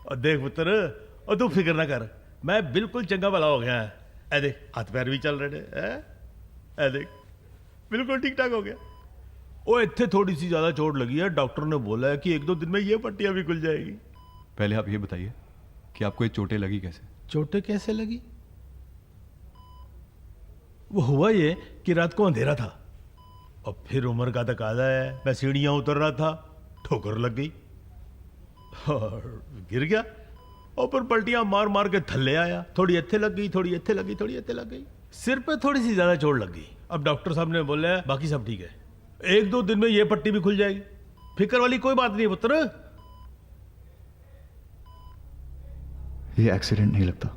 और देख पुत्र, और तू फिक्र ना कर, मैं बिल्कुल चंगा भला हो गया है। ऐ देख, हाथ पैर भी चल रहे थे। ऐ देख, बिल्कुल ठीक ठाक हो गया। ओ, इतने थोड़ी सी ज्यादा चोट लगी है, डॉक्टर ने बोला है कि 1-2 दिन में ये पट्टियां भी खुल जाएगी। पहले आप ये बताइए कि आपको ये चोटें लगी कैसे? चोटें कैसे लगी? वो हुआ ये कि रात को अंधेरा था और फिर उम्र का तकाजा है, मैं सीढ़ियां उतर रहा था, ठोकर लग गई और गिर गया और फिर पलटियां मार मार के थल्ले आया। थोड़ी इत्थे लग गई, थोड़ी इत्थे लगी, थोड़ी इत्थे लग गई। सिर पे थोड़ी सी ज्यादा चोट लग गई। अब डॉक्टर साहब ने बोला बाकी सब ठीक है, 1-2 दिन में ये पट्टी भी खुल जाएगी। फिक्र वाली कोई बात नहीं पुत्र। ये एक्सीडेंट नहीं लगता।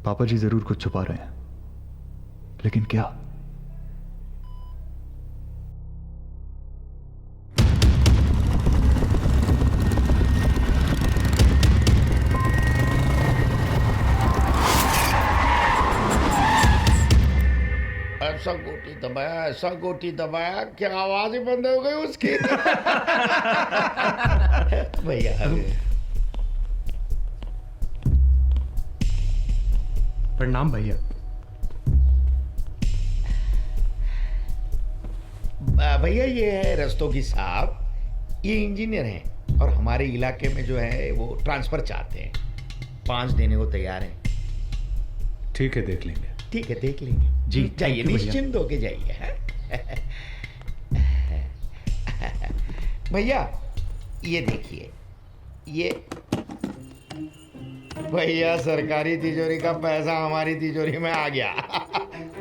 पापा जी जरूर कुछ छुपा रहे हैं, लेकिन क्या? ऐसा गोटी दबाया कि आवाज ही बंद हो गई उसकी। भैया प्रणाम भैया। भैया ये है रस्तोगी साहब, ये इंजीनियर हैं और हमारे इलाके में जो है वो ट्रांसफर चाहते हैं, 5 देने को तैयार हैं। ठीक है, देख लेंगे। ठीक है, देख लेंगे जी। जाइए, निश्चिंत होके जाइए। भैया ये देखिए, ये भैया सरकारी तिजोरी का पैसा हमारी तिजोरी में आ गया।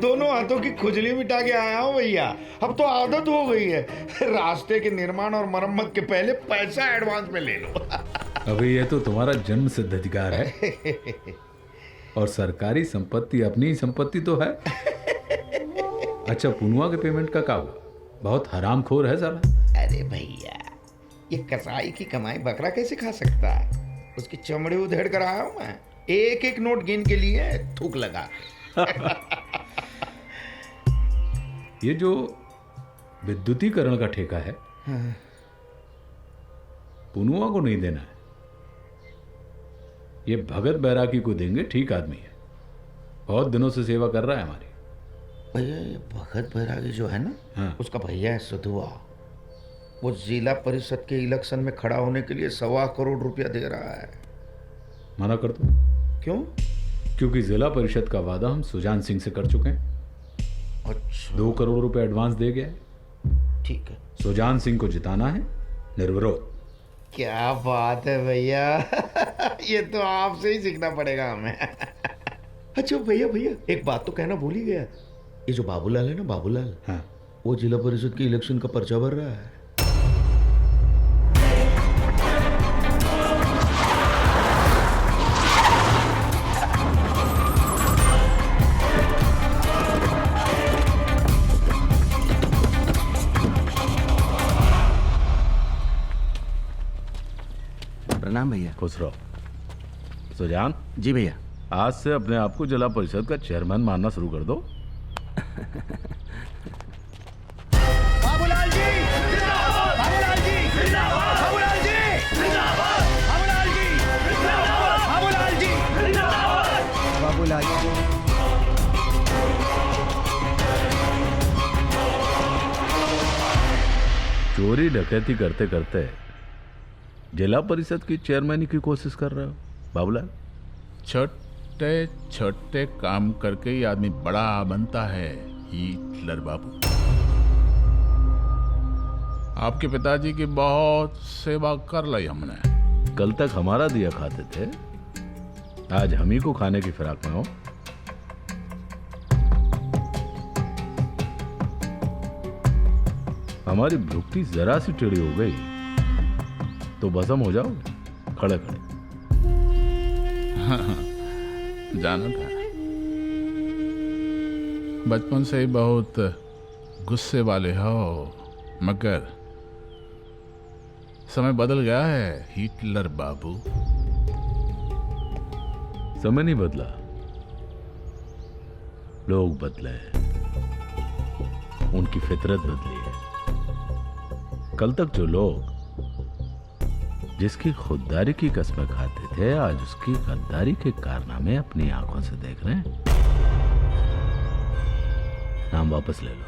दोनों हाथों की खुजली मिटा के आया हूँ भैया। अब तो आदत हो गई है, रास्ते के निर्माण और मरम्मत के पहले पैसा एडवांस में ले लो। अभी ये तो तुम्हारा जन्म सिद्ध अधिकार है। और सरकारी संपत्ति अपनी ही संपत्ति तो है। अच्छा, पुनुआ के पेमेंट का क्या हुआ? बहुत हरामखोर है साला। अरे भैया, ये कसाई की कमाई बकरा कैसे खा सकता है? उसकी चमड़ी उधेड़ कर आया हूं मैं, एक एक नोट गिन के लिए थूक लगा। ये जो विद्युतीकरण का ठेका है, पुनुआ को नहीं देना है, ये भगत बैरागी को देंगे। ठीक आदमी है, बहुत दिनों से सेवा कर रहा है हमारी। भैया ये भगत बैरागी जो है ना, उसका भैया है सधुआ। वो जिला परिषद के इलेक्शन में खड़ा होने के लिए 1.25 करोड़ रुपया दे रहा है। मना कर दो। क्यों? क्योंकि जिला परिषद का वादा हम सुजान सिंह से कर चुके हैं। अच्छा। 2 करोड़ रुपए एडवांस दे गया है। ठीक है। सुजान सिंह को जिताना है निर्विरोध। क्या बात है भैया। ये तो आपसे ही सीखना पड़ेगा हमें। अच्छा भैया, एक बात तो कहना भूल ही गया। ये जो बाबूलाल है ना, बाबूलाल, हाँ, वो जिला परिषद के इलेक्शन का पर्चा भर रहा है। प्रणाम भैया। खुश रहो। सुजान जी भैया। आज से अपने आप को जिला परिषद का चेयरमैन मानना शुरू कर दो। बाबूलाल जी जिंदाबाद, बाबूलाल जी जिंदाबाद, बाबूलाल जी जिंदाबाद, बाबूलाल जी जिंदाबाद, बाबूलाल जी जिंदाबाद, बाबूलाल जी। चोरी डकैती करते करते जिला परिषद की चेयरमैनी की कोशिश कर रहे हो बाबूलाल? छोटे छोटे काम करके ही आदमी बड़ा बनता है हिटलर बाबू। आपके पिताजी की बहुत सेवा कर ली हमने। कल तक हमारा दिया खाते थे, आज हम ही को खाने की फिराक में हो। हमारी भुगती जरा सी टेढ़ी हो गई तो भस्म हो जाओगे खड़े खड़े। जाना था, बचपन से ही बहुत गुस्से वाले हो, मगर समय बदल गया है हिटलर बाबू। समय नहीं बदला, लोग बदले, उनकी फितरत बदली है। कल तक जो लोग जिसकी खुददारी की कसमें खाते थे, आज उसकी गद्दारी के कारनामे अपनी आंखों से देख रहे हैं। नाम वापस ले लो।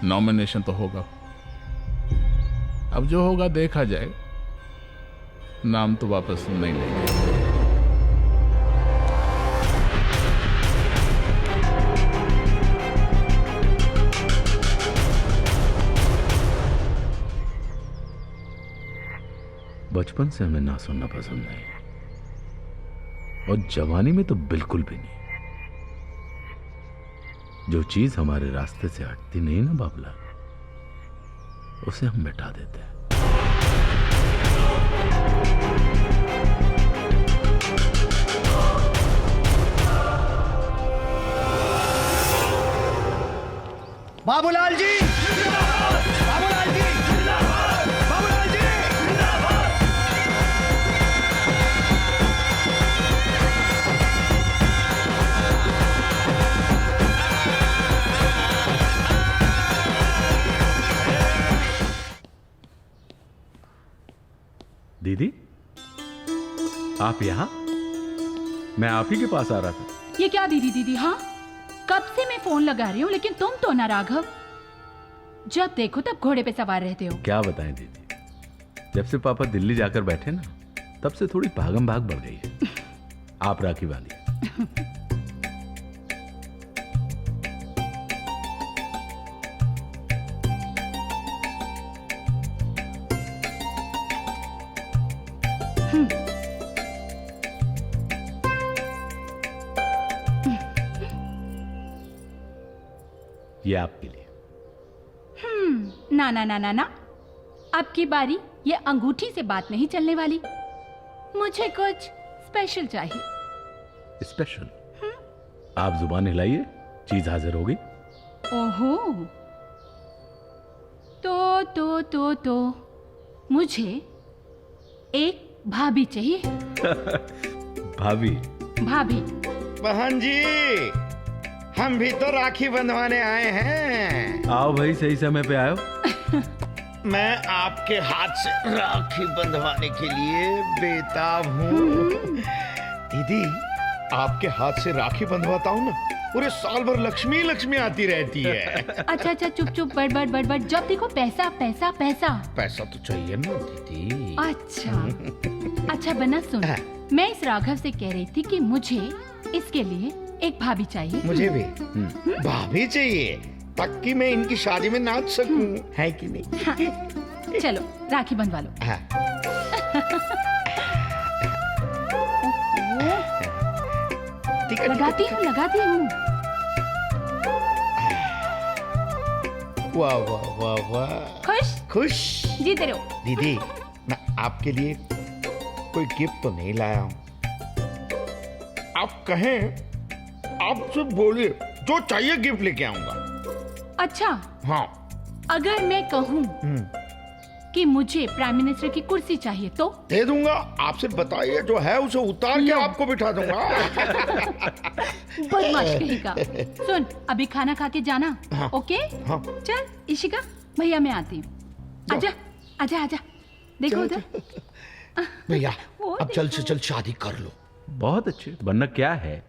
नॉमिनेशन तो होगा, अब जो होगा देखा जाएगा। नाम तो वापस नहीं लेंगे। बचपन से हमें ना सुनना पसंद नहीं, और जवानी में तो बिल्कुल भी नहीं। जो चीज हमारे रास्ते से हटती नहीं ना बाबूलाल, उसे हम मिटा देते हैं। बाबूलाल जी बाबूलाल जी बाबूलाल जी। दीदी, आप यहां? मैं आप ही के पास आ रहा था। ये क्या दीदी दीदी? हाँ, कब से मैं फोन लगा रही हूँ, लेकिन तुम तो ना राघव। जब देखो तब घोड़े पे सवार रहते हो। क्या बताएं दीदी, जब से पापा दिल्ली जाकर बैठे ना, तब से थोड़ी भागम भाग बढ़ गई है। आप राखी बांधिए। ये आपके लिए। ना ना ना ना ना, अब की बारी ये अंगूठी से बात नहीं चलने वाली। मुझे कुछ स्पेशल चाहिए। स्पेशल? आप जुबान हिलाइए, चीज हाजिर होगी। ओहो, तो मुझे एक भाभी चाहिए। भाभी? भाभी। बहन जी, हम भी तो राखी बंधवाने आए हैं। आओ भाई, सही समय पे आयो। मैं आपके हाथ से राखी बंधवाने के लिए बेताब हूँ। दीदी, आपके हाथ से राखी बंधवाता हूँ ना, पूरे साल भर लक्ष्मी लक्ष्मी आती रहती है। अच्छा, चुप, बड़, जब देखो पैसा पैसा पैसा। पैसा तो चाहिए ना दीदी। अच्छा बना, सुन, मैं इस राघव से कह रही थी कि मुझे इसके लिए एक भाभी चाहिए। मुझे भी भाभी चाहिए, ताकि मैं इनकी शादी में नाच सकूं, है कि नहीं? हाँ। चलो राखी बंधवा लो। हाँ। लगाती हूँ। वाह वाह वाह वाह। खुश जीते रहो। दीदी, मैं आपके लिए कोई गिफ्ट तो नहीं लाया हूँ। आप कहें, आपसे बोलिए, जो चाहिए गिफ्ट लेके आऊंगा। अच्छा, हाँ। अगर मैं कहूँ कि मुझे प्राइम मिनिस्टर की कुर्सी चाहिए तो दे दूंगा। आपसे बताइए, जो है उसे उतार के आपको बिठा दूंगा। बदमाश कहेगा। सुन, अभी खाना खा के जाना। हाँ। ओके? हाँ। चल इशिका, भैया मैं आती हूँ। आजा। देखो उधर। भैया, अब जल्द से जल्द शादी कर लो। बहुत अच्छे। वरना क्या है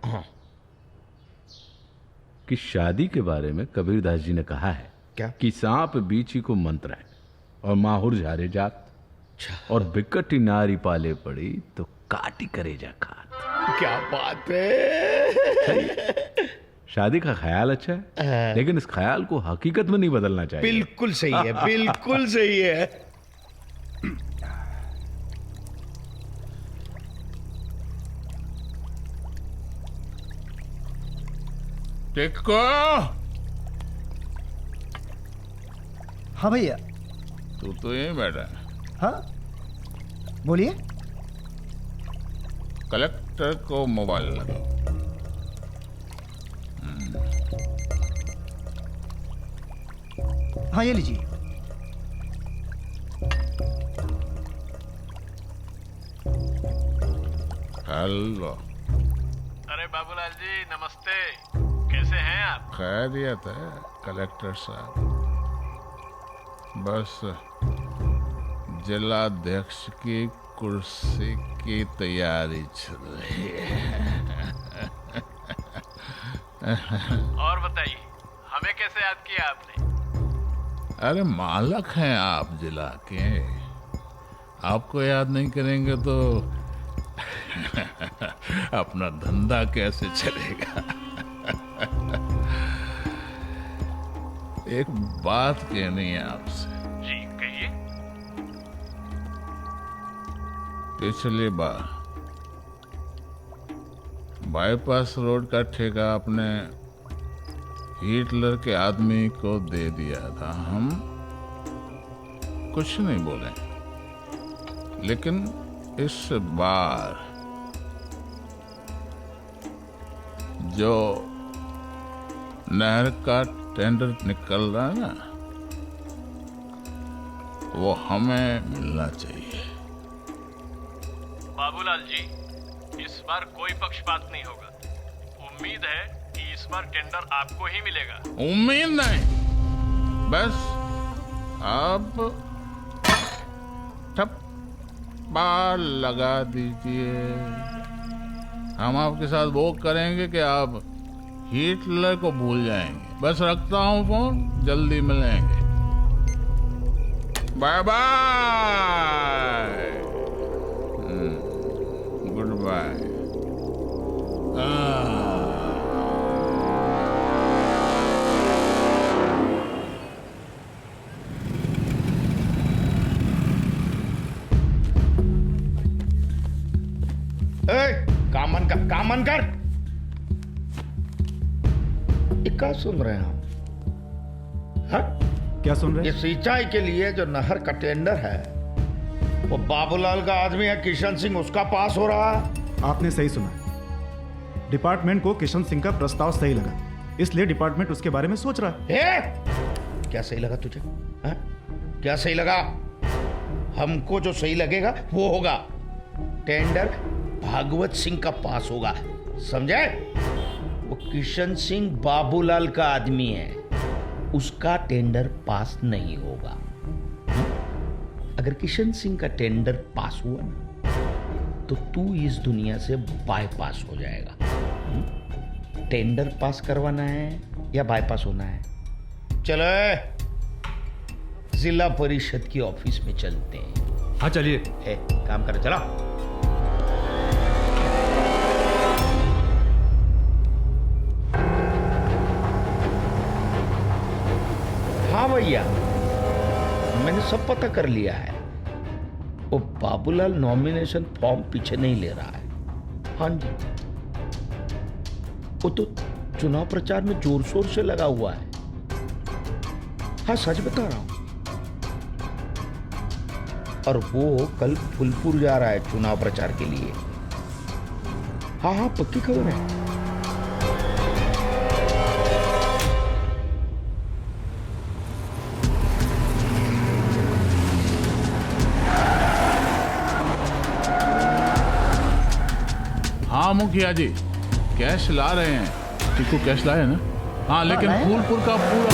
कि शादी के बारे में कबीरदास जी ने कहा है क्या? कि सांप बीची को मंत्र है और माहुर झारे जात, और बिकटी नारी पाले पड़ी तो काटी करेजा खात। क्या बात है। शादी का ख्याल अच्छा है, लेकिन इस ख्याल को हकीकत में नहीं बदलना चाहिए। बिल्कुल सही है, बिल्कुल सही है। टिक्को। हाँ भैया। तू तो यहीं बैठा। हाँ बोलिए। कलेक्टर को मोबाइल लगाओ। हाँ ये लीजिए। हेलो। अरे बाबूलाल जी, नमस्ते। कैसे हैं आप? खैरियत है कलेक्टर साहब। बस जिलाध्यक्ष की कुर्सी की तैयारी चल रही है। और बताइए, हमें कैसे याद किया आपने? अरे मालक हैं आप जिला के, आपको याद नहीं करेंगे तो अपना धंधा कैसे चलेगा। एक बात कहनी है आपसे। जी कहिए। पिछली बार बाईपास रोड का ठेका आपने हिटलर के आदमी को दे दिया था। हम कुछ नहीं बोले, लेकिन इस बार जो नहर का टेंडर निकल रहा है ना, वो हमें मिलना चाहिए। बाबूलाल जी, इस बार कोई पक्षपात नहीं होगा। उम्मीद है कि इस बार टेंडर आपको ही मिलेगा। उम्मीद नहीं, बस आप ठप्पा लगा दीजिए। हम आपके साथ वो करेंगे कि आप हिटलर को भूल जाएंगे। बस रखता हूँ फोन, जल्दी मिलेंगे। Bye bye. मन कर, काम मन कर। ये क्या सुन रहे हैं हम? क्या सुन रहे हैं? ये सिंचाई के लिए जो नहर का टेंडर है वो बाबूलाल का आदमी है किशन सिंह, उसका पास हो रहा है। आपने सही सुना। डिपार्टमेंट को किशन सिंह का प्रस्ताव सही लगा, इसलिए डिपार्टमेंट उसके बारे में सोच रहा है। क्या सही लगा तुझे? है? क्या सही लगा? हमको जो सही लगेगा वो होगा। टेंडर भागवत सिंह का पास होगा, समझे? वो किशन सिंह बाबूलाल का आदमी है, उसका टेंडर पास नहीं होगा। अगर किशन सिंह का टेंडर पास हुआ ना तो तू इस दुनिया से बाईपास हो जाएगा। टेंडर पास करवाना है या बाईपास होना है? चलो जिला परिषद की ऑफिस में चलते हैं। हाँ चलिए। काम करो, चलो। हाँ भैया, मैंने सब पता कर लिया है। वो बाबूलाल नॉमिनेशन फॉर्म पीछे नहीं ले रहा है। हाँ जी, वो तो चुनाव प्रचार में जोर शोर से लगा हुआ है। हाँ सच बता रहा हूं। और वो कल फुलपुर जा रहा है चुनाव प्रचार के लिए। हाँ हाँ पक्की खबर है। हाँ मुखिया जी, कैश ला रहे हैं। चिक्कू कैश लाया ना? हाँ, लेकिन फूलपुर का पूरा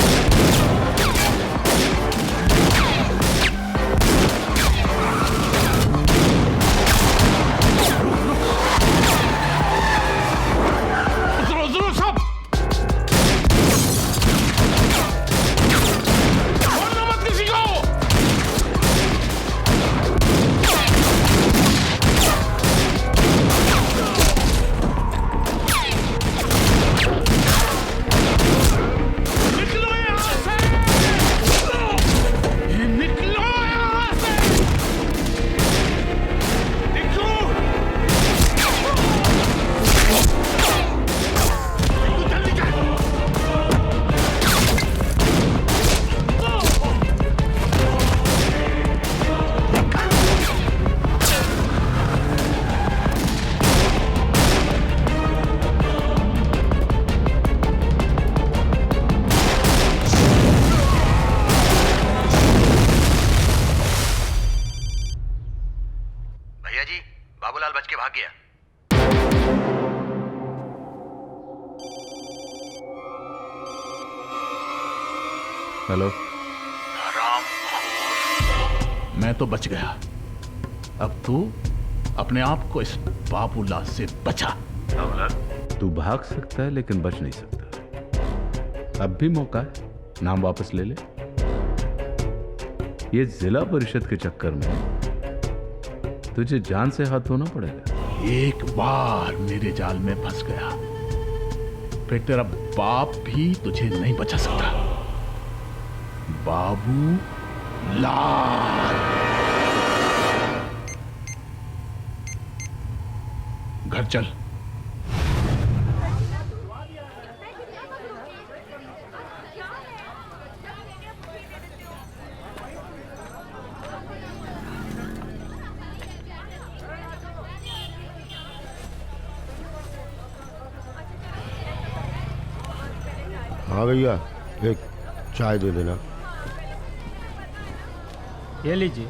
हेलो। मैं तो बच गया। अब तू अपने आप को इस बाबूलाल से बचा। तू भाग सकता है लेकिन बच नहीं सकता। अब भी मौका है, नाम वापस ले ले। ये जिला परिषद के चक्कर में तुझे जान से हाथ धोना पड़ेगा। एक बार मेरे जाल में फंस गया फिर तेरा बाप भी तुझे नहीं बचा सकता। बाबू लाल। घर चल। हाँ भैया, एक चाय दे देना। ये लीजिए।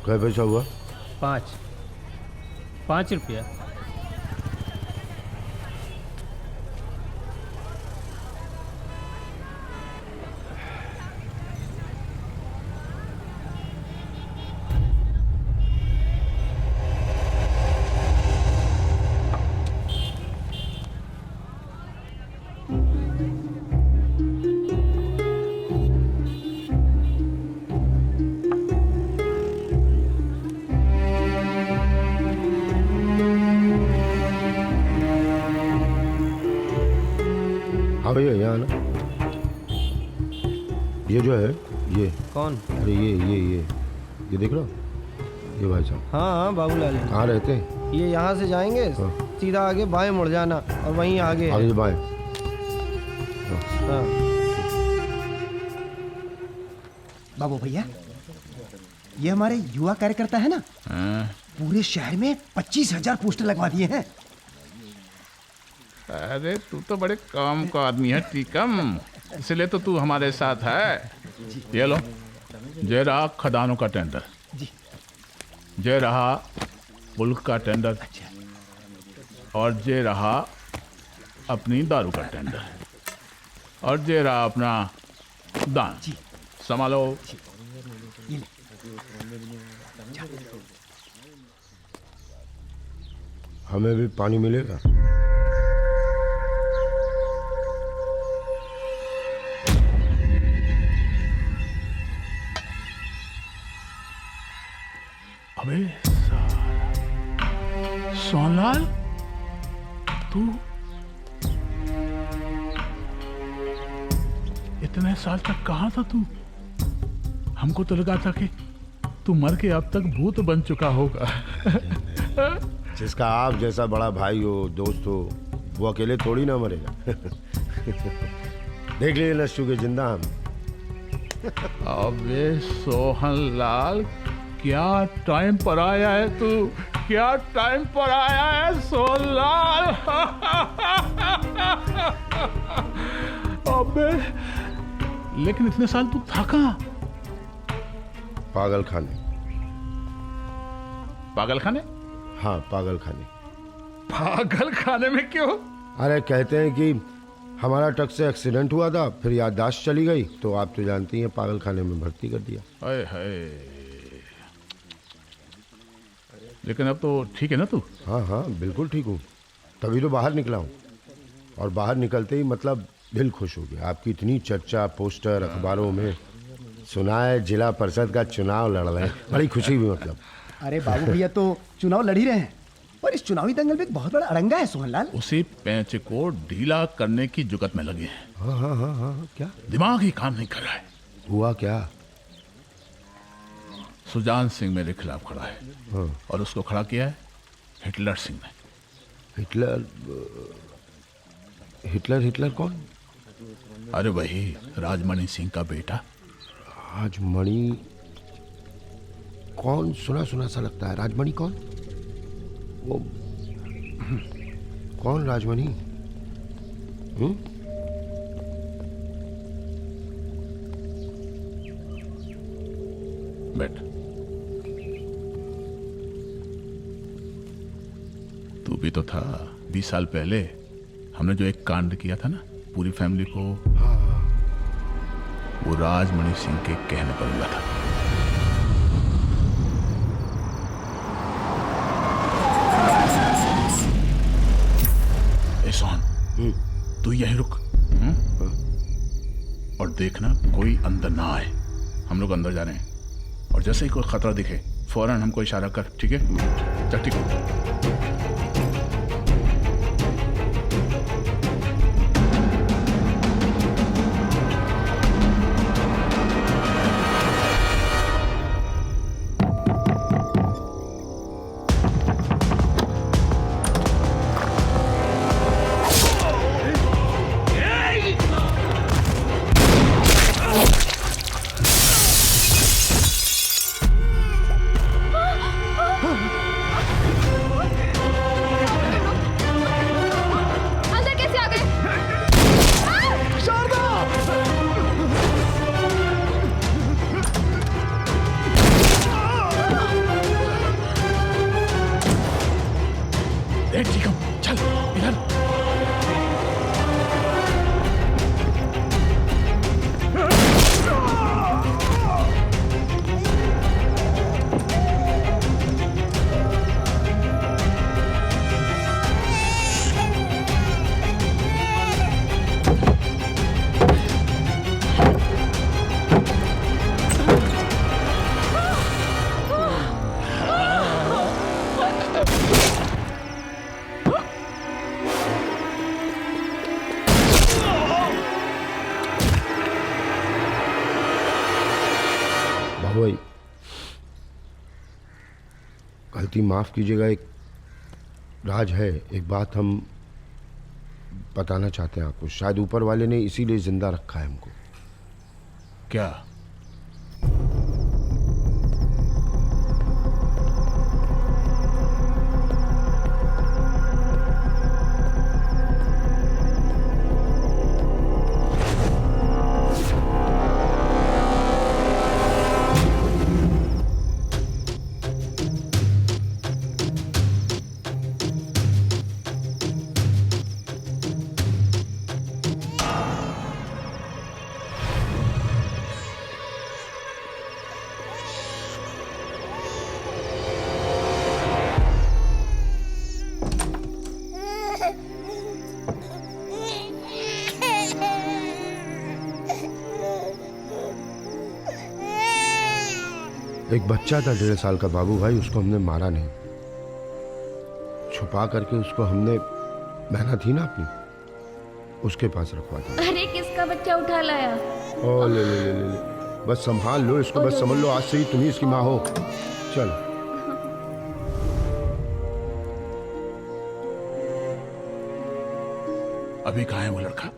क्या पैसा हुआ? 5 रुपया। हाँ भैया, यहाँ ना, ये जो है ये कौन? अरे ये देख लो, ये भाई साहब। हाँ बाबूलाल। कहाँ रहते हैं? ये यहाँ से जाएंगे, सीधा आगे बाएं मुड़ जाना और वहीं आगे आगे बाएं। हाँ। बाबू भैया, ये हमारे युवा कार्यकर्ता है ना, पूरे शहर में 25,000 पोस्टर लगवा दिए हैं। अरे तू तो बड़े काम का आदमी है टीकम, इसलिए तो तू हमारे साथ है। ये लो, ये रहा खदानों का टेंडर, ये रहा मुल्क का टेंडर, और ये रहा अपनी दारू का टेंडर, और ये रहा अपना दान। संभालो। हमें भी पानी मिलेगा? अबे सोनलाल, तू इतने साल तक कहाँ था तू? हमको तो लगा था कि तू मर के अब तक भूत बन चुका होगा। जिसका आप जैसा बड़ा भाई हो, दोस्त हो, वो अकेले थोड़ी ना मरेगा। देख लीजिए नशू के जिंदा हम। अबे सोहनलाल, क्या टाइम पर आया है तू, क्या टाइम पर आया है सोहनलाल। अबे लेकिन इतने साल तू था कहाँ? पागल खाने। पागल खाने? हाँ, पागल खाने। पागल खाने में क्यों? अरे कहते हैं कि हमारा ट्रक से एक्सीडेंट हुआ था, फिर याददाश्त चली गई, तो आप तो जानती हैं पागल खाने में भर्ती कर दिया। हाय हाय। लेकिन अब तो ठीक है ना तू? हाँ हाँ, बिल्कुल ठीक हूँ, तभी तो बाहर निकला हूँ। और बाहर निकलते ही मतलब दिल खुश हो गया। आपकी इतनी चर्चा, पोस्टर अखबारों में, सुना है जिला परिषद का चुनाव लड़ रहे हैं, बड़ी खुशी हुई। मतलब अरे बाबू भैया तो चुनाव लड़ ही रहे हैं, और इस चुनावी दंगल में एक बहुत बड़ा अड़ंगा है सोहनलाल। उसी पैंच को ढीला करने की जुगत में लगे हैं। हाँ हाँ हाँ हाँ, क्या दिमाग ही काम नहीं कर रहा है। हुआ क्या? सुजान सिंह मेरे खिलाफ खड़ा है। हाँ। और उसको खड़ा किया है हिटलर सिंह ने। हिटलर? हिटलर? हिटलर कौन? अरे वही राजमणि सिंह का बेटा। राजमणि? कौन? सुना सुना सा लगता है। राजमणि कौन? वो कौन राजमणि? बैठ। तू भी तो था 20 साल पहले हमने जो एक कांड किया था ना, पूरी फैमिली को। वो राजमणि सिंह के कहने पर हुआ था। ए सोहन, तू यहीं रुक और देखना कोई अंदर ना आए। हम लोग अंदर जा रहे हैं, और जैसे ही कोई खतरा दिखे फौरन हमको इशारा कर, ठीक है? चल ठीक है। गलती माफ कीजिएगा, एक राज है, एक बात हम बताना चाहते हैं आपको। शायद ऊपर वाले ने इसीलिए जिंदा रखा है हमको। क्या? एक बच्चा था 1.5 साल का बाबू भाई, उसको हमने मारा नहीं, छुपा करके उसको हमने बहना थी ना अपनी, उसके पास रखवा दिया। अरे किसका बच्चा उठा लाया? ओ ले ले ले ले ले, बस संभाल लो इसको, बस समझ लो आज से ही तुम ही इसकी माँ हो। चल अभी कहाँ है वो लड़का?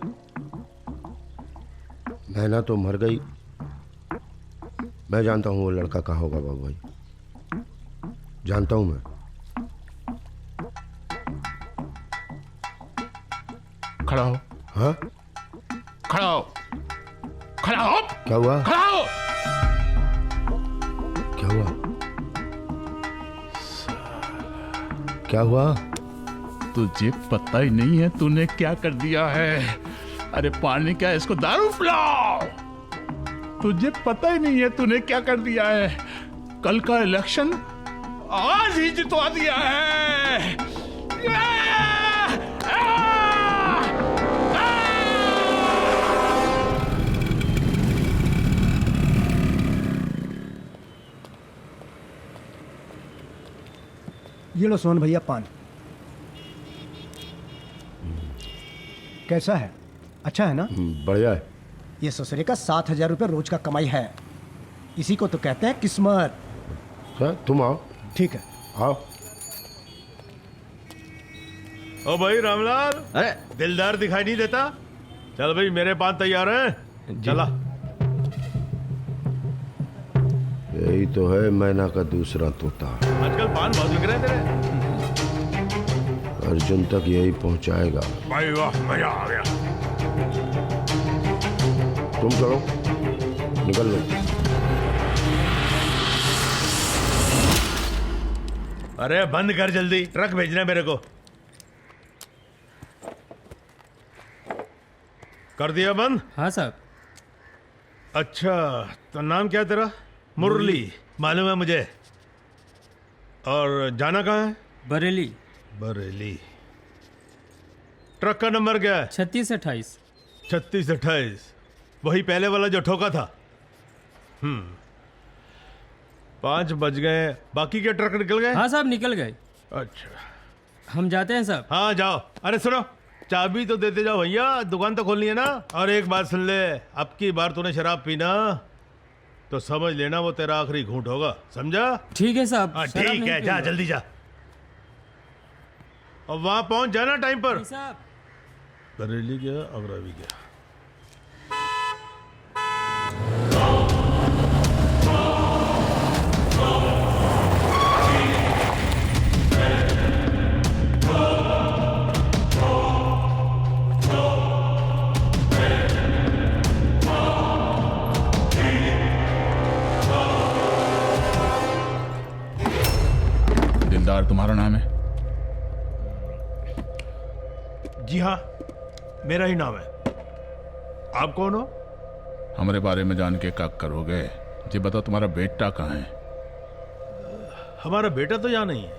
बहना तो मर गई, मैं जानता हूँ वो लड़का कहाँ होगा बाबू भाई, जानता हूँ मैं। खड़ा हो। हाँ खड़ा हो, खड़ा हो। क्या हुआ? खड़ा हो। क्या हुआ? क्या हुआ? तुझे पता ही नहीं है तूने क्या कर दिया है। अरे पानी क्या, इसको दारू पिलाओ। तुझे पता ही नहीं है तूने क्या कर दिया है। कल का इलेक्शन आज ही जितवा दिया है। ये लो सोहन भैया पान। कैसा है? अच्छा है ना? बढ़िया है। ये ससुरे का 7,000 रुपये रोज का कमाई है। इसी को तो कहते हैं किस्मत। सर तुम आओ। ठीक है आओ। ओ भाई रामलाल, अरे दिलदार दिखाई नहीं देता? चल भाई मेरे पान तैयार हैं, चला। यही तो है मैना का दूसरा तोता। आजकल पान बहुत बिक रहे हैं तेरे। अर्जुन तक यही पहुंचाएगा। भाई वाह, मजा आ गया। तुम चलो, निकल लो। अरे बंद कर जल्दी, ट्रक भेजना है मेरे को। कर दिया बंद? हाँ साहब। अच्छा तो नाम क्या है तेरा? मुरली। मालूम है मुझे। और जाना कहाँ है? बरेली। बरेली। ट्रक का नंबर क्या है? 3628। 3628, वही पहले वाला जो ठोका था। 5 बज गए, बाकी के ट्रक निकल गए? हाँ साहब निकल गए। अच्छा हम जाते हैं साहब। हाँ जाओ। अरे सुनो, चाबी तो देते जाओ भैया, दुकान तो खोलनी है ना। और एक बात सुन ले, अब की बार तूने शराब पीना तो समझ लेना वो तेरा आखिरी घूंट होगा, समझा? ठीक है साहब। हाँ ठीक है, जा जल्दी जा। और वहां पहुंच जाना टाइम पर। साहब बरेली गया, आगरा भी गया। दिलदार तुम्हारा नाम है? जी हाँ, मेरा ही नाम है। आप कौन हो? हमारे बारे में जान के क्या करोगे? जी बताओ, तुम्हारा बेटा कहाँ है? हमारा बेटा तो यहाँ नहीं है।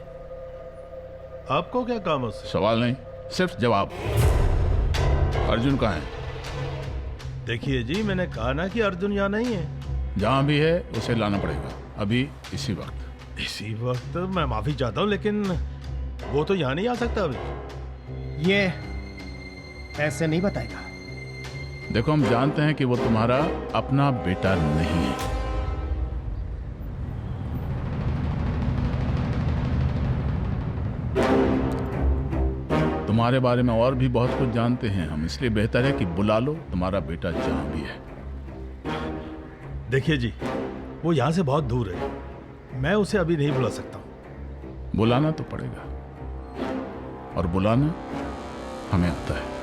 आपको क्या काम है उससे? सवाल नहीं, सिर्फ जवाब। अर्जुन कहाँ है? देखिए जी, मैंने कहा ना कि अर्जुन यहाँ नहीं है। जहाँ भी है उसे लाना पड़ेगा, अभी इसी वक्त। इसी वक्त? मैं माफी चाहता हूँ लेकिन वो तो यहाँ नहीं आ सकता अभी। ये ऐसे नहीं बताएगा। देखो, हम जानते हैं कि वो तुम्हारा अपना बेटा नहीं है। तुम्हारे बारे में और भी बहुत कुछ जानते हैं हम, इसलिए बेहतर है कि बुला लो तुम्हारा बेटा जहां भी है। देखिए जी, वो यहाँ से बहुत दूर है, मैं उसे अभी नहीं बुला सकता हूँ। बुलाना तो पड़ेगा, और बुलाना हमें आता है।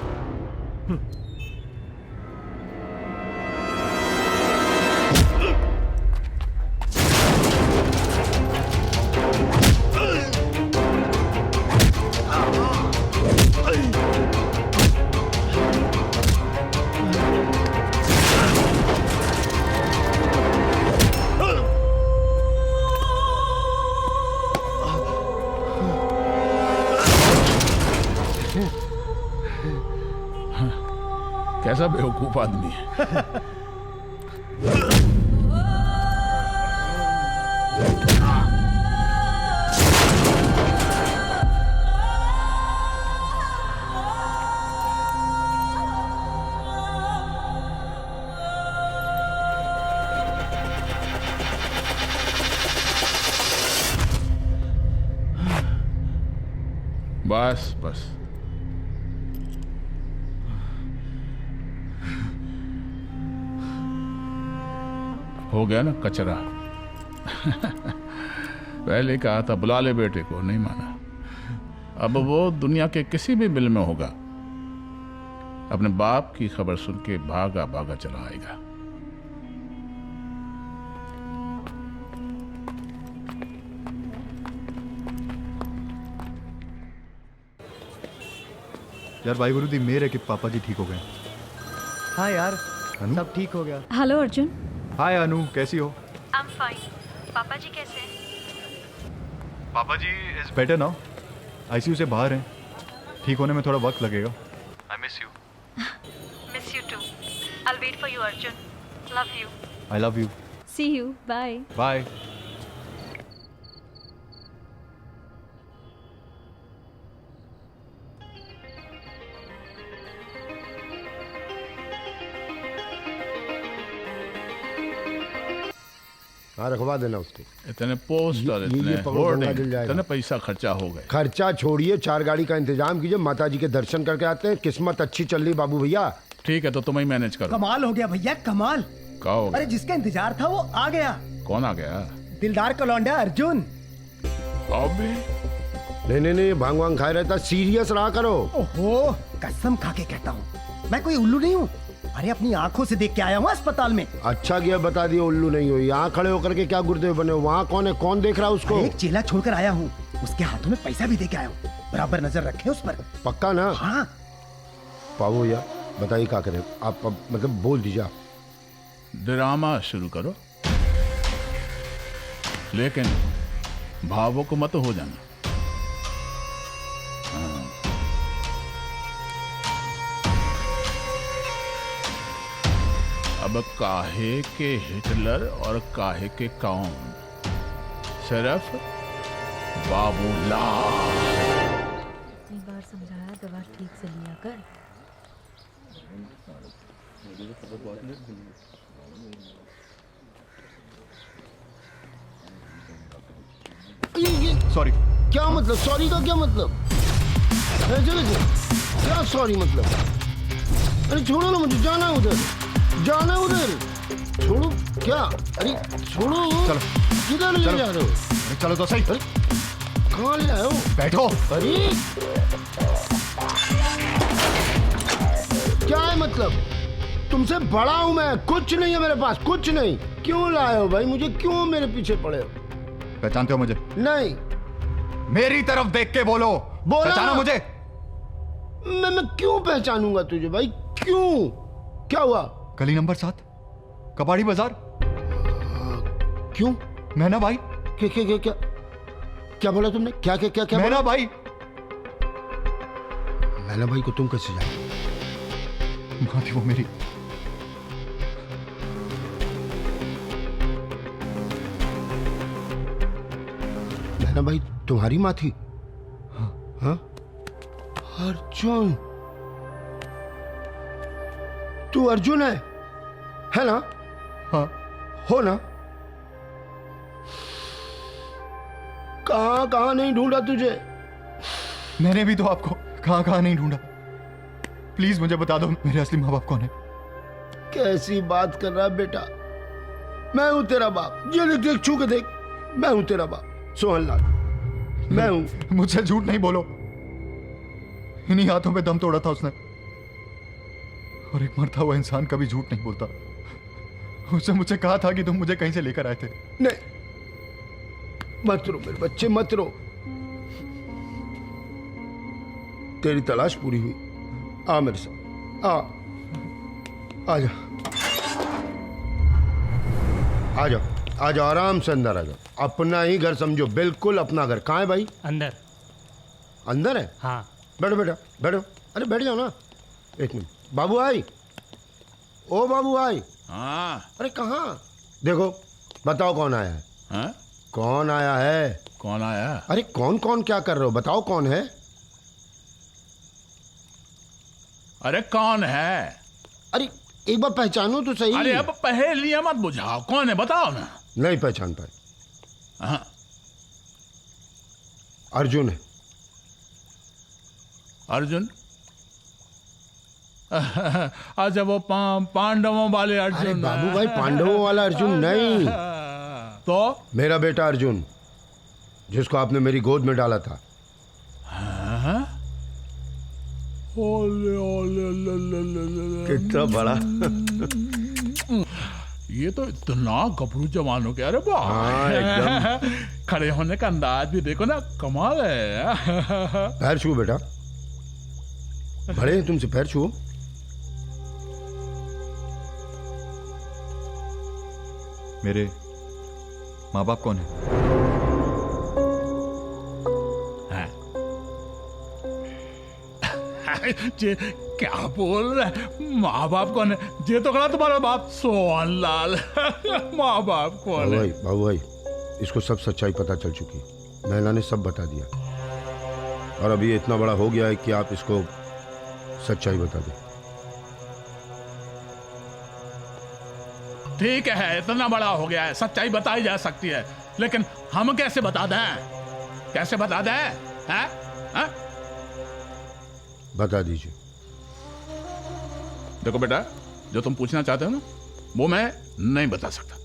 कैसा बेवकूफ आदमी है। बस बस, हो गया ना कचरा। पहले कहा था बुला ले बेटे को, नहीं माना। अब वो दुनिया के किसी भी बिल में होगा, अपने बाप की खबर सुन के भागा भागा चला आएगा। यार भाई गुरुदी, मेरे कि पापा जी ठीक हो गए। हाँ यार, सब ठीक हो गया। हेलो अर्जुन। हाय अनु, कैसी हो? I am fine. पापा जी कैसे हैं? पापा जी इज बेटर नाउ, आईसीयू से बाहर हैं। ठीक होने में थोड़ा वक्त लगेगा। I miss you. Miss you too. I will wait for you Arjun. Love you. I love you. See you. Bye. Bye. हाँ, रखवा देना उसको। इतने पोस्टर, इतने होर्डिंग, इतना पैसा खर्चा हो गया। खर्चा छोड़िए, 4 गाड़ी का इंतजाम कीजिए, माता जी के दर्शन करके आते हैं। किस्मत अच्छी चल रही बाबू भैया। ठीक है, तो तुम ही मैनेज करो। कमाल हो गया भैया, कमाल। क्या हो गया? अरे जिसका इंतजार था वो आ गया। कौन आ गया? दिलदार का लौंडा अर्जुन। अबे नहीं नहीं नहीं, भांग वांग खाए रहता, सीरियस रहा करो। ओहो, कसम खा के कहता हूँ, मैं कोई उल्लू नहीं हूँ। अरे अपनी आंखों से देख के आया हूँ अस्पताल में। अच्छा किया बता दिया, उल्लू नहीं हो। यहाँ खड़े होकर के क्या गुर्दे बने हो? वहाँ कौन है? कौन देख रहा है उसको? एक चेला छोड़कर आया हूँ, उसके हाथों में पैसा भी दे के आया हूँ। बराबर नजर रखे उस पर। पक्का ना? हाँ। पाओ या बताइए क्या करें आप, मतलब बोल दीजिए। ड्रामा शुरू करो, लेकिन भावों को मत हो जाना। अब काहे के हिटलर और काहे के कौन, सिर्फ बाबूलाल। इतनी बार समझाया, दवा ठीक से लिया कर। सॉरी। क्या मतलब सॉरी का? क्या मतलब? ऐसे कैसे? क्या सॉरी मतलब? अरे छोड़ो ना मुझे, जाना है उधर, जाना है उधर। छोड़ो क्या? अरे छोड़ो। चलो। किधर ले जा रहे हो? अरे चलो तो सही। कहाँ ले आए हो? बैठो। अरे क्या है मतलब? तुमसे बड़ा हूं मैं, कुछ नहीं है मेरे पास, कुछ नहीं। क्यों लाए हो भाई मुझे? क्यों मेरे पीछे पड़े हो? पहचानते हो मुझे? नहीं। मेरी तरफ देख के बोलो। बोला पहचाना मुझे? मैं क्यों पहचानूंगा तुझे भाई? क्यों? क्या हुआ? गली नंबर 7, कबाड़ी बाजार। क्यों? मैना भाई। क्या क्या क्या क्या क्या बोला तुमने? क्या क्या क्या क्या? मैना भाई। मैना भाई को तुम कैसे जानो? माँ थी वो मेरी। मैना भाई तुम्हारी माँ थी? हाँ? अर्जुन, तू अर्जुन है ना? हाँ। हो ना? कहाँ कहाँ नहीं ढूंढा तुझे? मैंने भी तो आपको कहाँ कहाँ नहीं ढूंढा। प्लीज मुझे बता दो मेरे असली माँ बाप कौन है। कैसी बात कर रहा है बेटा? मैं हूं तेरा बाप। ये देख, छू के देख, मैं हूं तेरा बाप, सोहनलाल, मैं हूं। मुझसे झूठ नहीं बोलो। इन्हीं हाथों पे दम तोड़ा था उसने। और एक मरता हुआ इंसान कभी झूठ नहीं बोलता। उसने मुझसे कहा था कि तुम मुझे कहीं से लेकर आए थे। नहीं, मत रो मेरे बच्चे, मत रो। तेरी तलाश पूरी हुई। आ मेरे साथ, आ जा, आ जाओ, आ जाओ, आराम से अंदर आ जाओ। अपना ही घर समझो, बिल्कुल अपना घर। कहाँ है भाई? अंदर। अंदर है? हाँ। बैठो बेटा, बैठो। अरे बैठ जाओ ना। एक मिनट। बाबू आई, ओ बाबू आई। हाँ। अरे कहाँ? देखो, बताओ कौन आया है? हाँ? कौन आया है? कौन आया? अरे कौन कौन क्या कर रहे हो? बताओ कौन है? अरे कौन है? अरे एक बार पहचानो तो सही। अरे अब पहेलियां मत बुझाओ, कौन है बताओ ना। नहीं पहचान पाए। हाँ। अर्जुन है। अर्जुन? अच्छा, वो पांडवों वाले अर्जुन। अरे बाबू भाई, पांडवों वाला अर्जुन नहीं। तो मेरा बेटा अर्जुन, जिसको आपने मेरी गोद में डाला था। हाँ? ओले ओले कितना बड़ा। ये तो इतना गबरू जवान हो गया। अरे वाह, हाँ, एकदम। खड़े होने का अंदाज भी देखो ना, कमाल है। पैर छू बेटा, बड़े हैं तुमसे, पैर छू। मेरे माँ बाप कौन है? जे क्या बोल रहे? माँ बाप कौन है? जे तो कहा तुम्हारा बाप सोहनलाल। माँ बाप कौन है? बाबू भाई, इसको सब सच्चाई पता चल चुकी। महिला ने सब बता दिया, और अभी ये इतना बड़ा हो गया है कि आप इसको सच्चाई बता दें। ठीक है, इतना बड़ा हो गया है, सच्चाई बताई जा सकती है, लेकिन हम कैसे बता दें? कैसे बता दें? हैं? हैं? बता दीजिए। देखो बेटा, जो तुम पूछना चाहते हो ना, वो मैं नहीं बता सकता,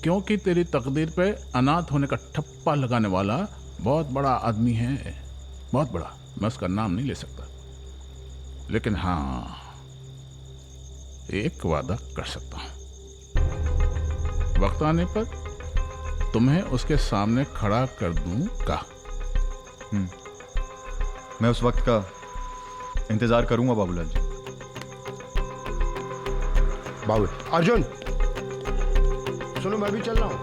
क्योंकि तेरी तकदीर पे अनाथ होने का ठप्पा लगाने वाला बहुत बड़ा आदमी है, बहुत बड़ा। मैं उसका नाम नहीं ले सकता, लेकिन हाँ, एक वादा कर सकता हूं। वक्त आने पर तुम्हें उसके सामने खड़ा कर दूंगा। मैं उस वक्त का इंतजार करूंगा बाबूलाल जी। बाबू अर्जुन, सुनो, मैं भी चल रहा हूं।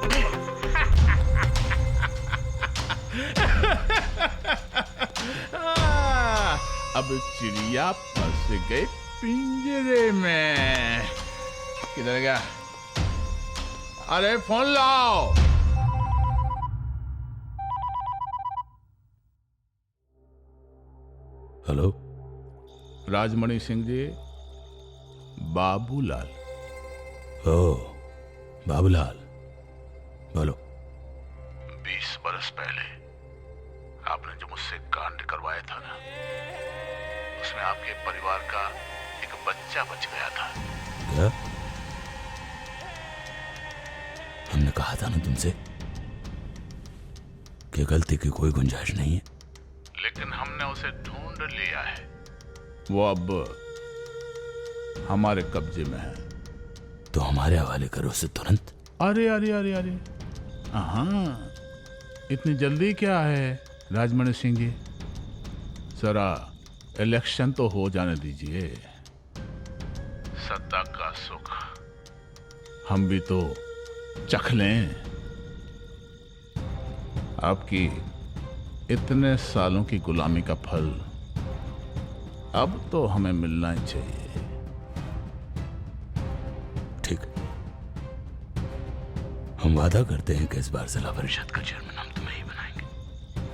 अब चिड़िया फंस गई पिंजरे में। किधर गया? अरे फोन लाओ। हेलो, राजमणि सिंह जी, बाबूलाल। ओ बाबूलाल, बोलो। 20 बरस पहले आपने जो मुझसे कांड करवाया था ना, उसमें आपके परिवार का एक बच्चा बच गया था। क्या? हमने कहा था ना तुमसे कि गलती की कोई गुंजाइश नहीं है। लेकिन हमने उसे ढूंढ लिया है, वो अब हमारे कब्जे में है। तो हमारे हवाले करो उसे तुरंत। अरे अरे अरे अरे, हाँ, इतनी जल्दी क्या है राजमणि सिंह जी? जरा इलेक्शन तो हो जाने दीजिए। सत्ता का सुख हम भी तो चख लें। आपकी इतने सालों की गुलामी का फल अब तो हमें मिलना ही चाहिए। ठीक, हम वादा करते हैं कि इस बार जिला परिषद का चेयरमैन हम तुम्हें ही बनाएंगे।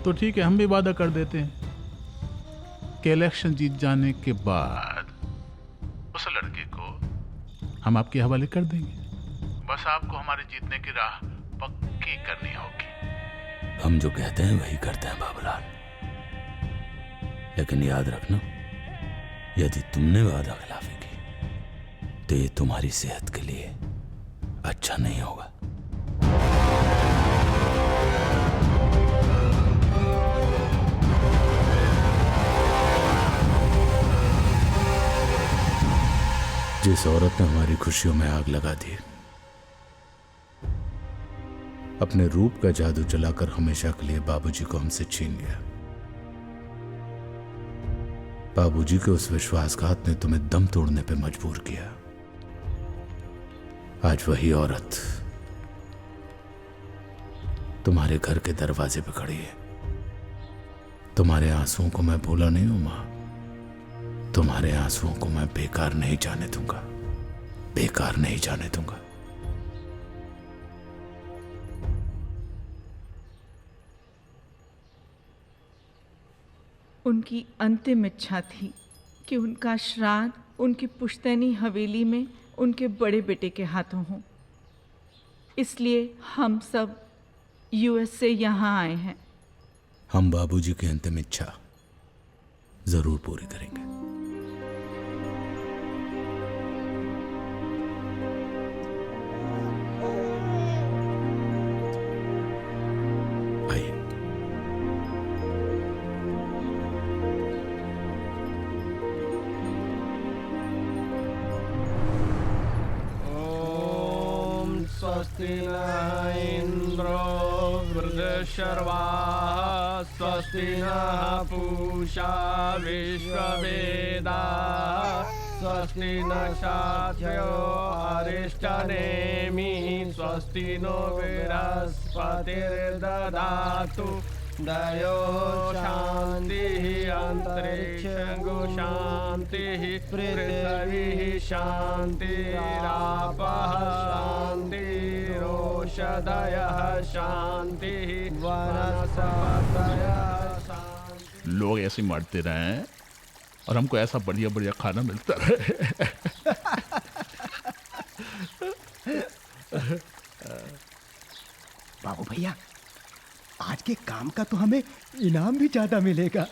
तो ठीक है, हम भी वादा कर देते हैं कि इलेक्शन जीत जाने के बाद उस लड़के को हम आपके हवाले कर देंगे। बस आपको हमारे जीतने की राह पक्की करनी होगी। हम जो कहते हैं वही करते हैं बाबूलाल। लेकिन याद रखना, यदि तुमने वादा खिलाफी की तो ये तुम्हारी सेहत के लिए अच्छा नहीं होगा। जिस औरत ने हमारी खुशियों में आग लगा दी, अपने रूप का जादू चलाकर हमेशा के लिए बाबूजी को हमसे छीन लिया। बाबूजी के उस विश्वासघात ने तुम्हें दम तोड़ने पे मजबूर किया। आज वही औरत तुम्हारे घर के दरवाजे पे खड़ी है। तुम्हारे आंसुओं को मैं भूला नहीं हूं मां। तुम्हारे आंसुओं को मैं बेकार नहीं जाने दूंगा, बेकार नहीं जाने दूंगा। उनकी अंतिम इच्छा थी कि उनका श्राद्ध उनकी पुश्तैनी हवेली में उनके बड़े बेटे के हाथों हो। इसलिए हम सब यूएस से यहाँ आए हैं। हम बाबूजी की अंतिम इच्छा जरूर पूरी करेंगे। स्वस्ति न इंद्रो वृद्धशर्वाः स्वस्ति नः पूषा विश्ववेदाः स्वस्ति नक्षत्रो अरिष्टनेमिः स्वस्ति नो बृहस्पतिर्दधातु दयो शान्तिः अन्तरिक्षं शान्तिः पृथिवी शान्तिरापः शान्तिरोषधयः शान्तिः वनस्पतयः शान्तिः। लोग ऐसे मरते रहे और हमको ऐसा बढ़िया बढ़िया खाना मिलता रहे। बाबू भैया, आज के काम का तो हमें इनाम भी ज्यादा मिलेगा।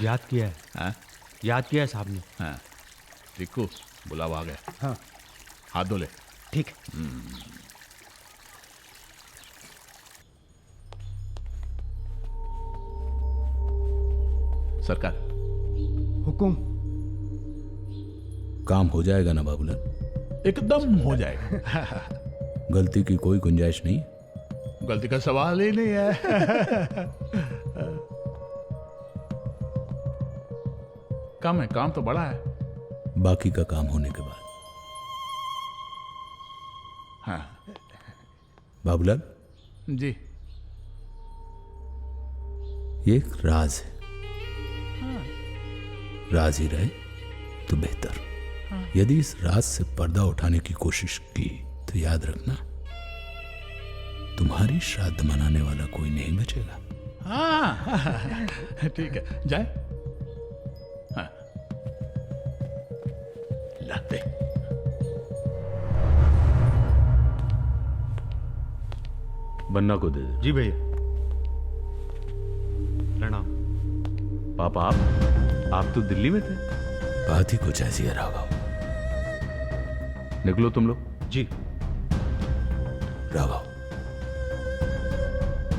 याद किया है? हाँ? याद किया है साहब ने। हाँ। टिक्कू, बुलावा आ गया। हाँ। हाथ धो ले। ठीक। सरकार। हुकुम। काम हो जाएगा ना बाबूलाल? एकदम हो जाएगा। गलती की कोई गुंजाइश नहीं। गलती का सवाल ही नहीं है। काम है, काम तो बड़ा है। बाकी का काम होने के बाद। हाँ। बाबूलाल जी। ये एक राज है। राज ही रहे तो बेहतर। यदि इस राज से पर्दा उठाने की कोशिश की तो याद रखना, तुम्हारी श्राद्ध मनाने वाला कोई नहीं बचेगा। हाँ, ठीक है, जाए। हाँ। लाते। बन्ना को दे दे। जी भैया। प्रणाम। पापा आप तो दिल्ली में थे। बात ही कुछ ऐसी है राघव। निकलो तुम लोग। जी। राघव,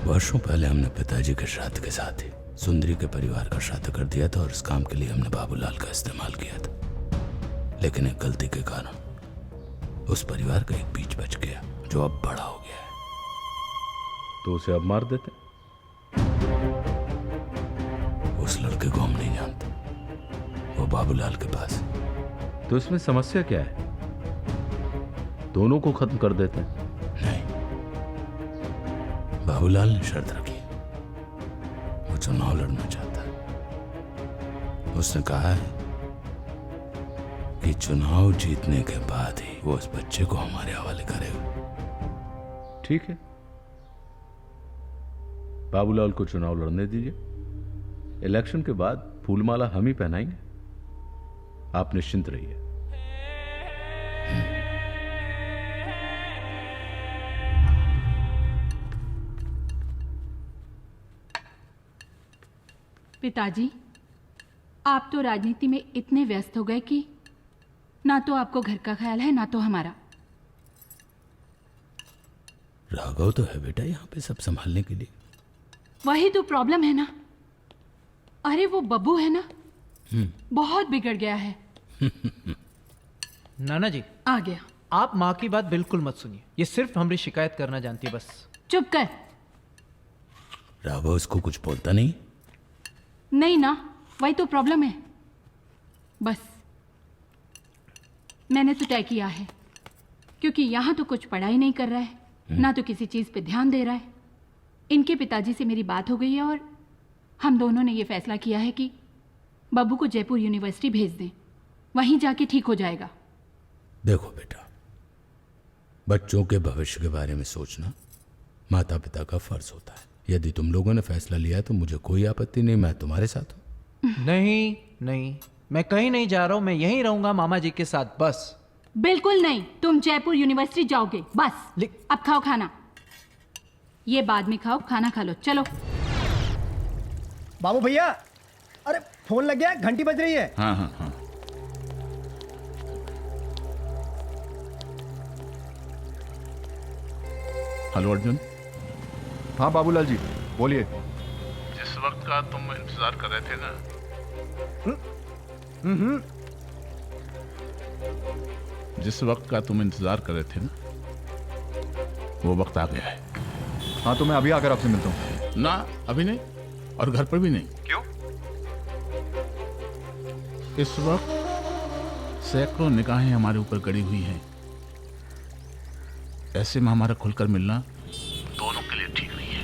वर्षों पहले हमने पिताजी के श्राद्ध के साथ ही सुंदरी के परिवार का श्राद्ध कर दिया था और इस काम के लिए हमने बाबूलाल का इस्तेमाल किया था। लेकिन एक गलती के कारण उस परिवार का एक बीच बच गया जो अब बड़ा हो गया है। तो उसे अब मार देते। उस लड़के को हम नहीं जानते, वो बाबूलाल के पास। तो इसमें समस्या क्या है? दोनों को खत्म कर देते हैं। नहीं, बाबूलाल ने शर्त रखी, वो चुनाव लड़ना चाहता है। उसने कहा है कि चुनाव जीतने के बाद ही वो उस बच्चे को हमारे हवाले करेगा। ठीक है, बाबूलाल को चुनाव लड़ने दीजिए। इलेक्शन के बाद फूलमाला हम ही पहनाएंगे। आप निश्चिंत रहिए। पिताजी, आप तो राजनीति में इतने व्यस्त हो गए कि ना तो आपको घर का ख्याल है ना तो हमारा। राघव तो है बेटा यहाँ पे सब संभालने के लिए। वही तो प्रॉब्लम है ना। अरे वो बब्बू है ना, बहुत बिगड़ गया है। नाना जी आ गया। आप माँ की बात बिल्कुल मत सुनिए, ये सिर्फ हमारी शिकायत करना जानती है बस। चुप कर। राघव इसको कुछ बोलता नहीं? नहीं ना, वही तो प्रॉब्लम है। बस मैंने तो तय किया है, क्योंकि यहाँ तो कुछ पढ़ाई नहीं कर रहा है, ना तो किसी चीज पे ध्यान दे रहा है। इनके पिताजी से मेरी बात हो गई है और हम दोनों ने ये फैसला किया है कि बब्बू को जयपुर यूनिवर्सिटी भेज दें, वहीं जाके ठीक हो जाएगा। देखो बेटा, बच्चों के भविष्य के बारे में सोचना माता पिता का फर्ज होता है। यदि तुम लोगों ने फैसला लिया है तो मुझे कोई आपत्ति नहीं, मैं तुम्हारे साथ हूं। नहीं नहीं, मैं कहीं नहीं जा रहा हूं, मैं यहीं रहूंगा मामा जी के साथ बस। बिल्कुल नहीं, तुम जयपुर यूनिवर्सिटी जाओगे बस। अब खाओ खाना, ये बाद में खाओ, खाना खा लो, चलो। बाबू भैया, अरे फोन लग गया, घंटी बज रही है। हाँ हाँ हाँ। हेलो अर्जुन। हाँ बाबूलाल जी बोलिए। जिस वक्त का तुम इंतजार कर रहे थे ना, जिस वक्त का तुम इंतजार कर रहे थे ना, वो वक्त आ गया है। हाँ तो मैं अभी आकर आपसे मिलता हूँ। ना अभी नहीं, और घर पर भी नहीं। क्यों? इस वक्त सैकड़ों निगाहें हमारे ऊपर गड़ी हुई हैं। ऐसे में हमारा खुलकर मिलना दोनों के लिए ठीक नहीं है।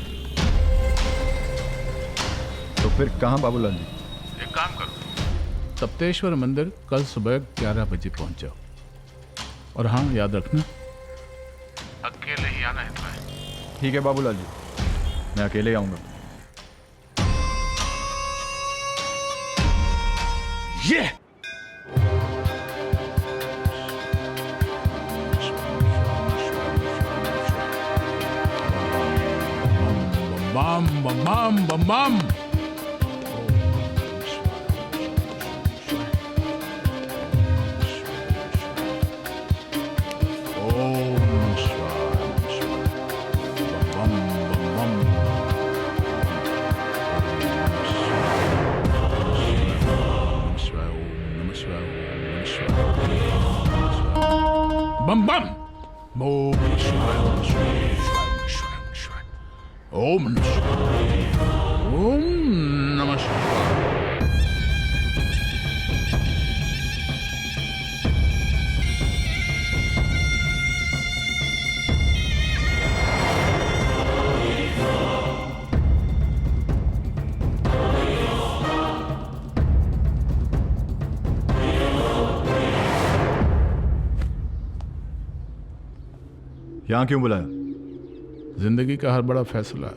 तो फिर कहाँ बाबूलाल जी? एक काम करो, सप्तेश्वर मंदिर कल सुबह 11 बजे पहुंच जाओ। और हाँ, याद रखना अकेले ही आना है तुम्हें। ठीक है बाबूलाल जी, मैं अकेले ही आऊंगा। ये बम बम बम बम बम। बम बम ओम शिवाय ओम शिवाय ओम शिवाय ओम नमः शिवाय ओम नमः शिवाय। यहाँ क्यों बुलाया? जिंदगी का हर बड़ा फैसला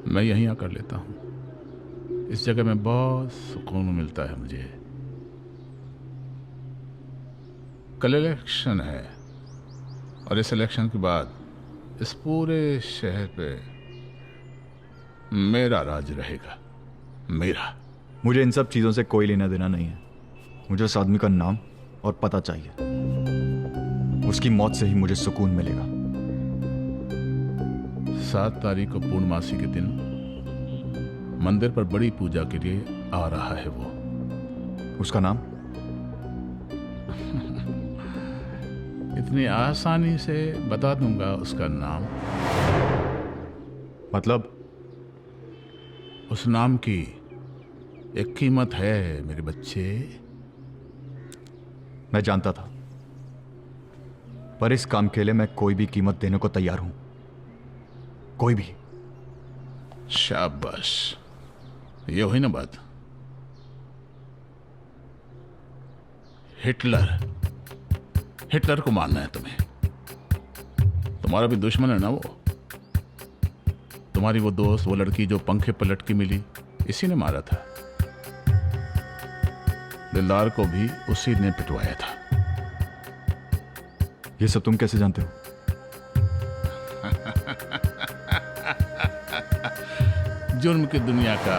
मैं यहीं आकर लेता हूँ। इस जगह में बहुत सुकून मिलता है मुझे। कल इलेक्शन है और इस इलेक्शन के बाद इस पूरे शहर पे मेरा राज रहेगा, मेरा। मुझे इन सब चीज़ों से कोई लेना देना नहीं है। मुझे उस आदमी का नाम और पता चाहिए। उसकी मौत से ही मुझे सुकून मिलेगा। 7 तारीख को पूर्णमासी के दिन मंदिर पर बड़ी पूजा के लिए आ रहा है वो। उसका नाम? इतनी आसानी से बता दूंगा उसका नाम? मतलब? उस नाम की एक कीमत है मेरे बच्चे। मैं जानता था, पर इस काम के लिए मैं कोई भी कीमत देने को तैयार हूं, कोई भी। शाबाश, ये हुई ना बात। हिटलर को मानना है तुम्हें। तुम्हारा भी दुश्मन है ना वो। तुम्हारी वो दोस्त, वो लड़की जो पंखे पलट की मिली, इसी ने मारा था। दिलदार को भी उसी ने पिटवाया था। ये सब तुम कैसे जानते हो? जुर्म की दुनिया का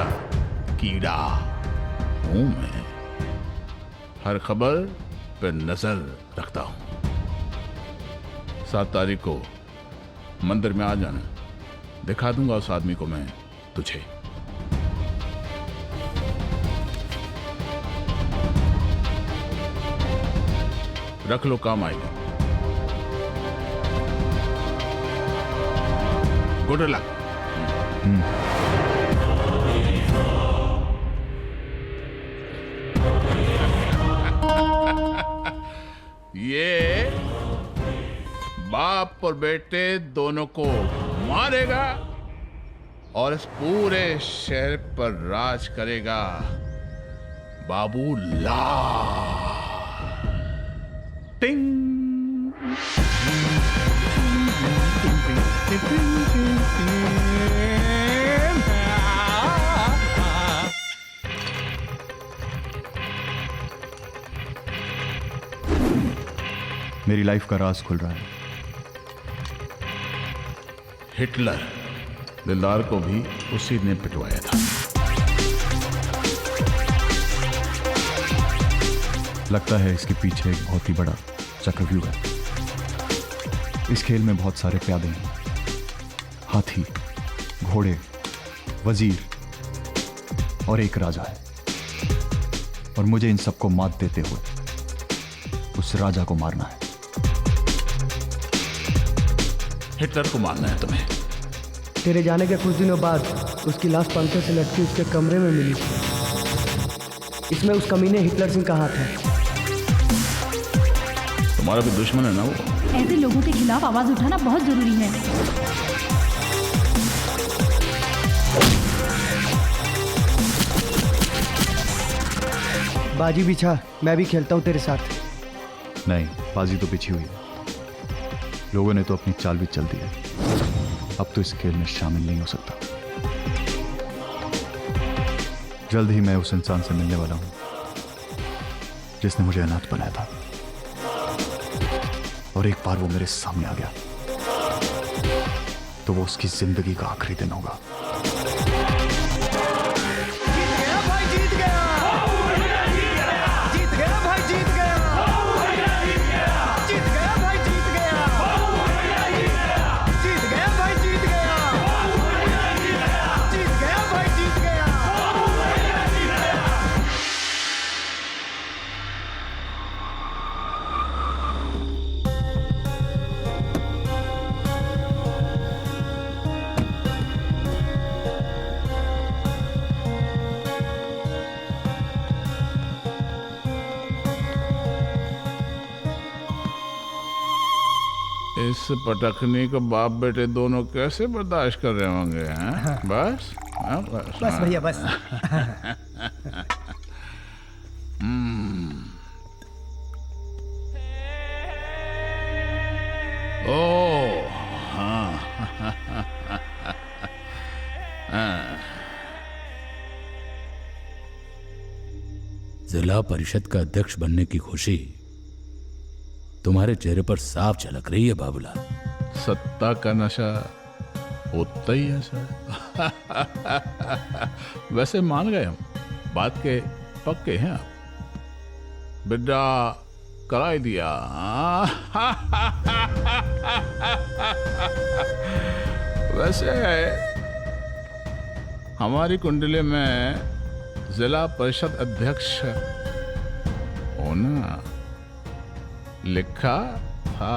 कीड़ा हूं मैं। हर खबर पे नजर रखता हूं। 7 तारीख को मंदिर में आ जाना, दिखा दूंगा उस आदमी को मैं तुझे। रख लो, काम आएगा। Good luck. ये बाप और बेटे दोनों को मारेगा और इस पूरे शहर पर राज करेगा बाबू लाल। टिंग। मेरी लाइफ का राज खुल रहा है। हिटलर दिलदार को भी उसी ने पिटवाया था। लगता है इसके पीछे एक बहुत ही बड़ा चक्रव्यूह है। इस खेल में बहुत सारे प्यादे हैं, हाथी, घोड़े, वजीर और एक राजा है। और मुझे इन सबको मात देते हुए उस राजा को मारना है। हिटलर को मारना है तुम्हें? तेरे जाने के कुछ दिनों बाद उसकी लाश पंखे से लटकी उसके कमरे में मिली। इसमें उस कमीने हिटलर सिंह का हाथ है। तुम्हारा भी दुश्मन है ना वो? ऐसे लोगों के खिलाफ आवाज उठाना बहुत जरूरी है। बाजी बिछा, मैं भी खेलता हूँ तेरे साथ। नहीं, बाजी तो बिछी हुई है। लोगों ने तो अपनी चाल भी चल दी है। अब तो इस खेल में शामिल नहीं हो सकता। जल्द ही मैं उस इंसान से मिलने वाला हूं जिसने मुझे अनाथ बनाया था। और एक बार वो मेरे सामने आ गया तो वो उसकी जिंदगी का आखिरी दिन होगा। इस पटखनी को बाप बेटे दोनों कैसे बर्दाश्त कर रहे होंगे हैं? बस बस भैया बस। ओ हाँ। जिला परिषद का अध्यक्ष बनने की खुशी तुम्हारे चेहरे पर साफ झलक रही है बाबूलाल। सत्ता का नशा होता ही ऐसा है। वैसे मान गए हम, बात के पक्के हैं आप। बिड्डा कराई दिया। वैसे हमारी कुंडली में जिला परिषद अध्यक्ष होना लिखा था।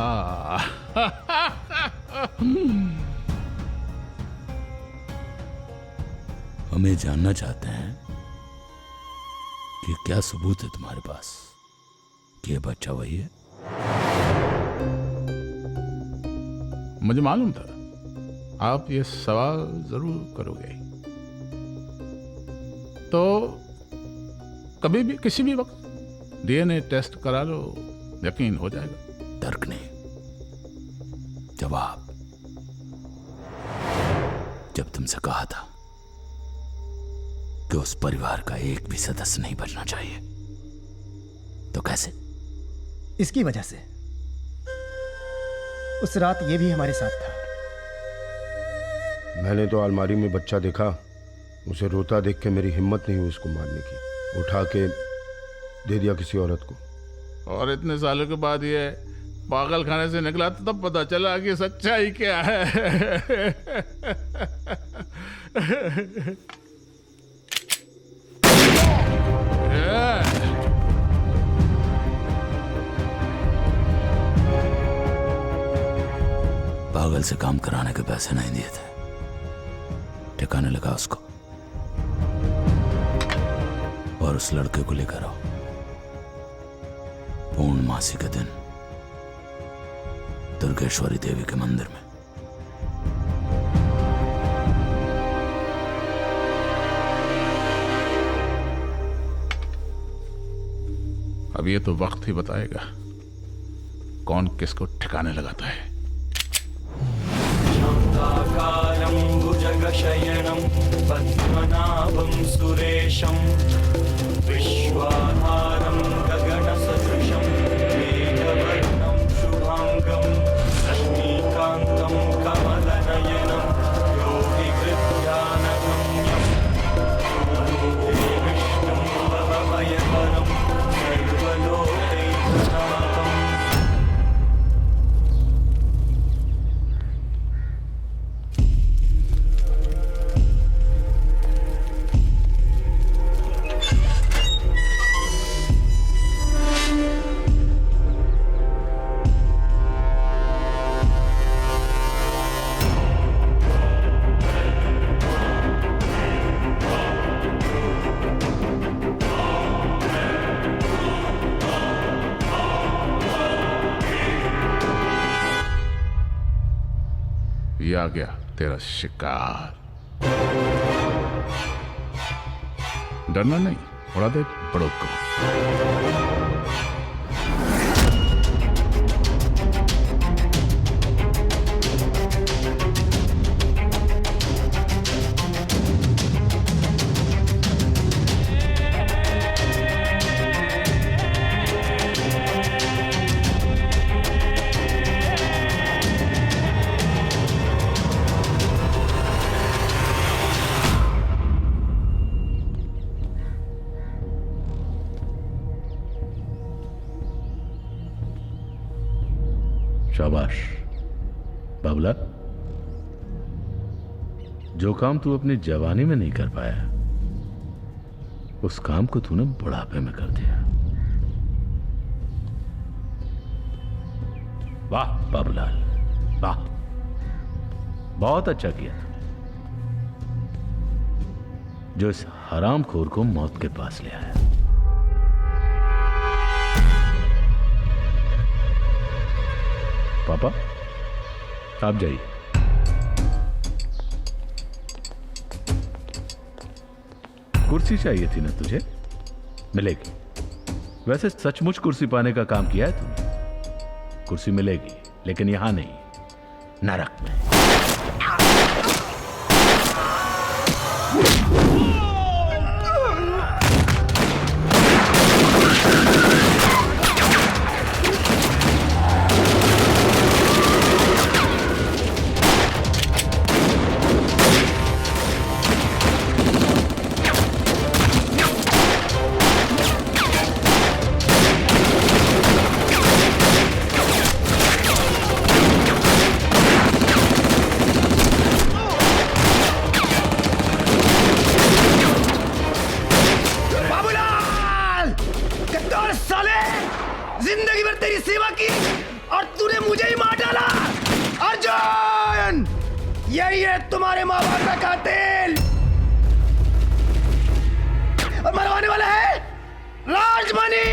हमें जानना चाहते हैं कि क्या सबूत है तुम्हारे पास कि ये बच्चा वही है? मुझे मालूम था आप ये सवाल जरूर करोगे, तो कभी भी किसी भी वक्त डीएनए टेस्ट करा लो, यकीन हो जाएगा। तर्क नहीं, जवाब। जब तुमसे कहा था कि उस परिवार का एक भी सदस्य नहीं बचना चाहिए, तो कैसे? इसकी वजह से। उस रात ये भी हमारे साथ था। मैंने तो अलमारी में बच्चा देखा, उसे रोता देख के मेरी हिम्मत नहीं हुई उसको मारने की। उठा के दे दिया किसी औरत को। और इतने सालों के बाद ये पागल खाने से निकला तो तब पता चला कि सच्चाई क्या है। पागल से काम कराने के पैसे नहीं दिए थे, ठिकाने लगा उसको और उस लड़के को लेकर आओ। पूर्णमासी के दिन दुर्गेश्वरी देवी के मंदिर में। अब ये तो वक्त ही बताएगा कौन किसको ठिकाने लगाता है। शान्ताकारं भुजगशयनं पद्मनाभं सुरेशं विश्वाधारं गगनसदृशं मेघवर्णं शुभाङ्गं लक्ष्मीकान्तं कमलनयनं योगिहृद्यानगम्यं वन्दे विष्णुं भवभयहरं सर्वलोकैकनाथम्। ये आ गया तेरा शिकार। डरना नहीं, उड़ा दे बड़ों को। शाबाश बाबूला, जो काम तू अपनी जवानी में नहीं कर पाया उस काम को तूने बुढ़ापे में कर दिया। वाह बाबूलाल, वाह, बहुत अच्छा किया तूने, जो इस हरामखोर को मौत के पास ले आया। पापा आप जाइए। कुर्सी चाहिए थी ना तुझे, मिलेगी। वैसे सचमुच कुर्सी पाने का काम किया है तुमने। कुर्सी मिलेगी, लेकिन यहां नहीं, नरक में। जिंदगी भर तेरी सेवा की और तूने मुझे ही मार डाला। अर्जुन, यही है तुम्हारे माँ बाप का कातिल और मरवाने वाला है राजमणि।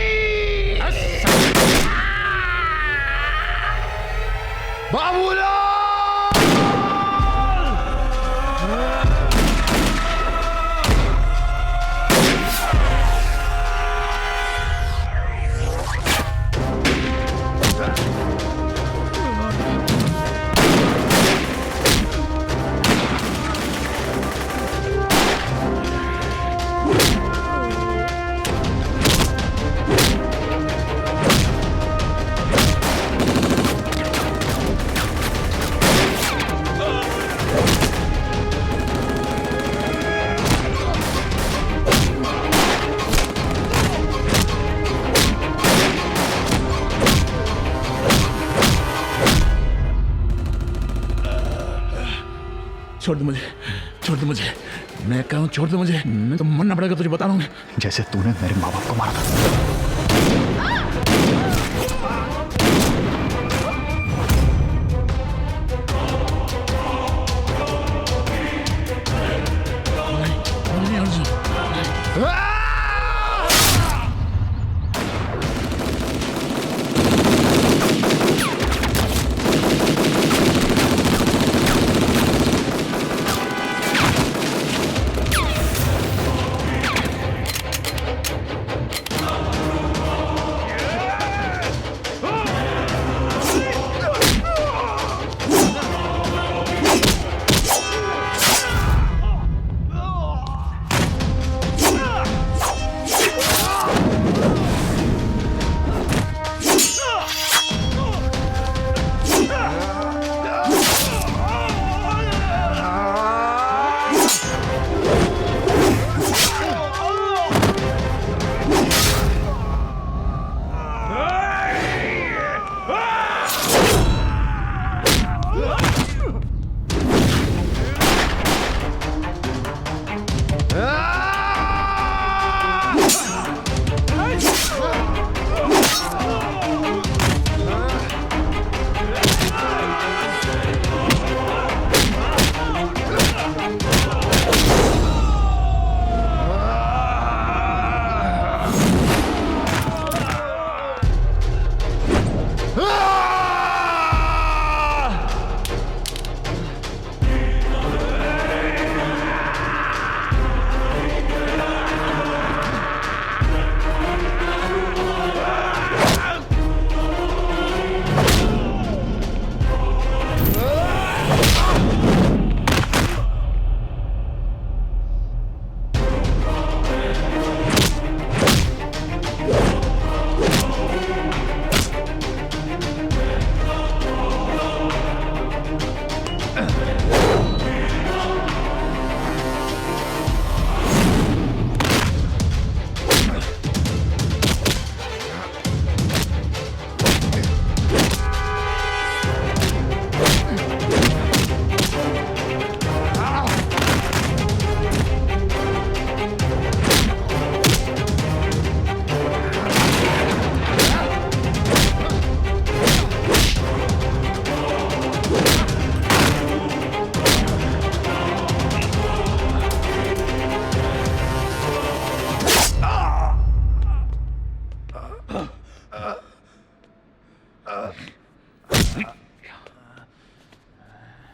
बाबूलाल, छोड़ दे मुझे, छोड़ दे मुझे, मैं कहूँ छोड़ दे मुझे, नहीं तो मरना पड़ेगा तुझे, बता रहा हूँ। जैसे तूने मेरे माँ बाप को मारा था। नहीं अर्जुन,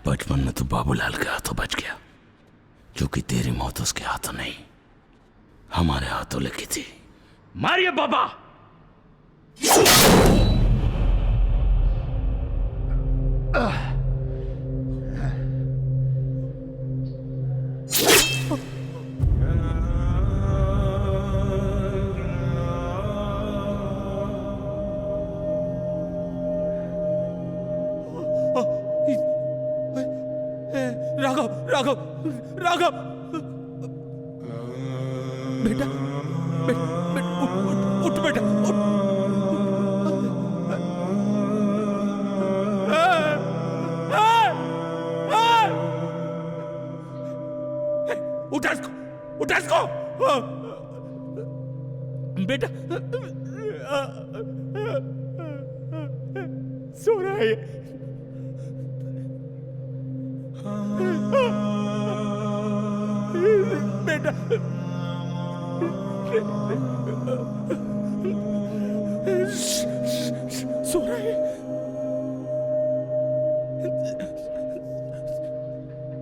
बचपन में तो बाबूलाल के हाथों बच गया, क्योंकि तेरी मौत उसके हाथों नहीं हमारे हाथों लिखी थी। मारिए बाबा। राघव राघव राघव बेटा उठ बेटा उठा इसको बेटा सो रहा है बेटा सो रहा है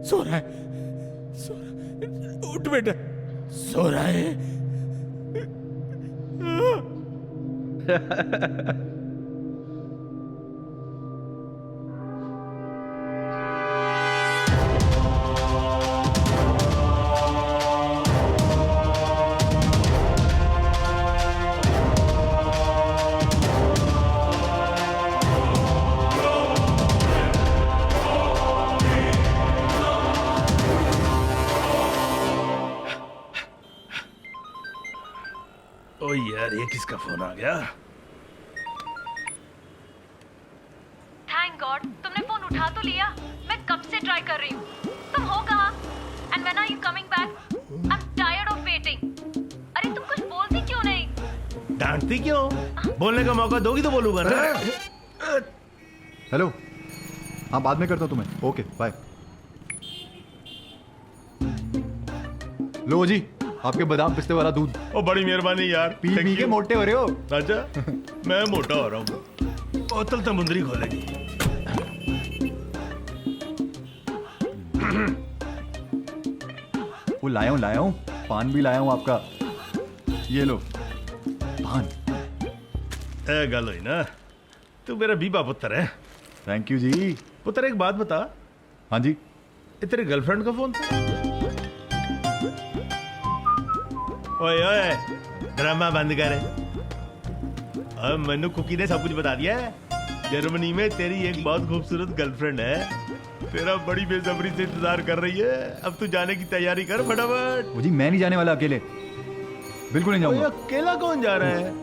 सो रहा है उठ बेटा सो रहा है ओ यार, ये किसका फोन आ गया? थैंक गॉड तुमने फोन उठा तो लिया। मैं कब से ट्राई कर रही हूँ। तुम हो हंसती क्यों? बोलने का मौका दोगी तो बोलूंगा ना। हेलो, हाँ बाद में करता हूँ तुम्हें। Okay bye. लो जी, आपके बादाम पिस्ते वाला दूध। ओ बड़ी मेहरबानी यार। पी के मोटे हो रहे हो। अच्छा, मैं मोटा हो रहा हूँ। बोतल तो मुंदरी खोलेगी। वो लाया हूँ, पान भी लाया हूँ आपका। ये लो पान। ए गल हुई ना, तू मेरा बीबा पुत्र है। थैंक यू जी। पुत्र एक बात बता। हाँ जी। ये तेरी गर्लफ्रेंड का फोन था? ओए ओए, ड्रामा बंद कर। अब मैनू कुकी ने सब कुछ बता दिया है। जर्मनी में तेरी एक बहुत खूबसूरत गर्लफ्रेंड है, तेरा बड़ी बेसब्री से इंतजार कर रही है। अब तू जाने की तैयारी कर फटाफट। वो जी मैं नहीं जाने वाला अकेले, बिल्कुल नहीं जाऊंगा। अकेला कौन जा रहा है?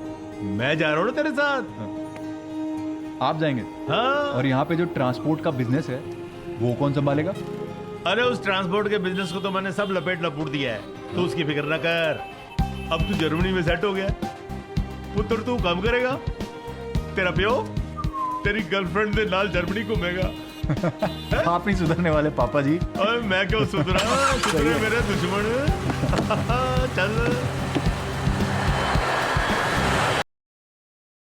मैं जा रहा हूँ ना तेरे साथ। आप जाएंगे? हाँ। और यहाँ पे जो ट्रांसपोर्ट का बिजनेस है वो कौन संभालेगा? अरे उस ट्रांसपोर्ट के बिजनेस को तो मैंने सब लपेट दिया है, तो उसकी फिक्र ना कर। अब तू जर्मनी में सेट हो गया, पुत्र तू काम करेगा, तेरा प्यो तेरी गर्लफ्रेंड के नाल जर्मनी घूमेगा। आप नहीं सुधरने वाले पापा जी। मैं क्यों सुधरा? सुधरे मेरे दुश्मन। चल।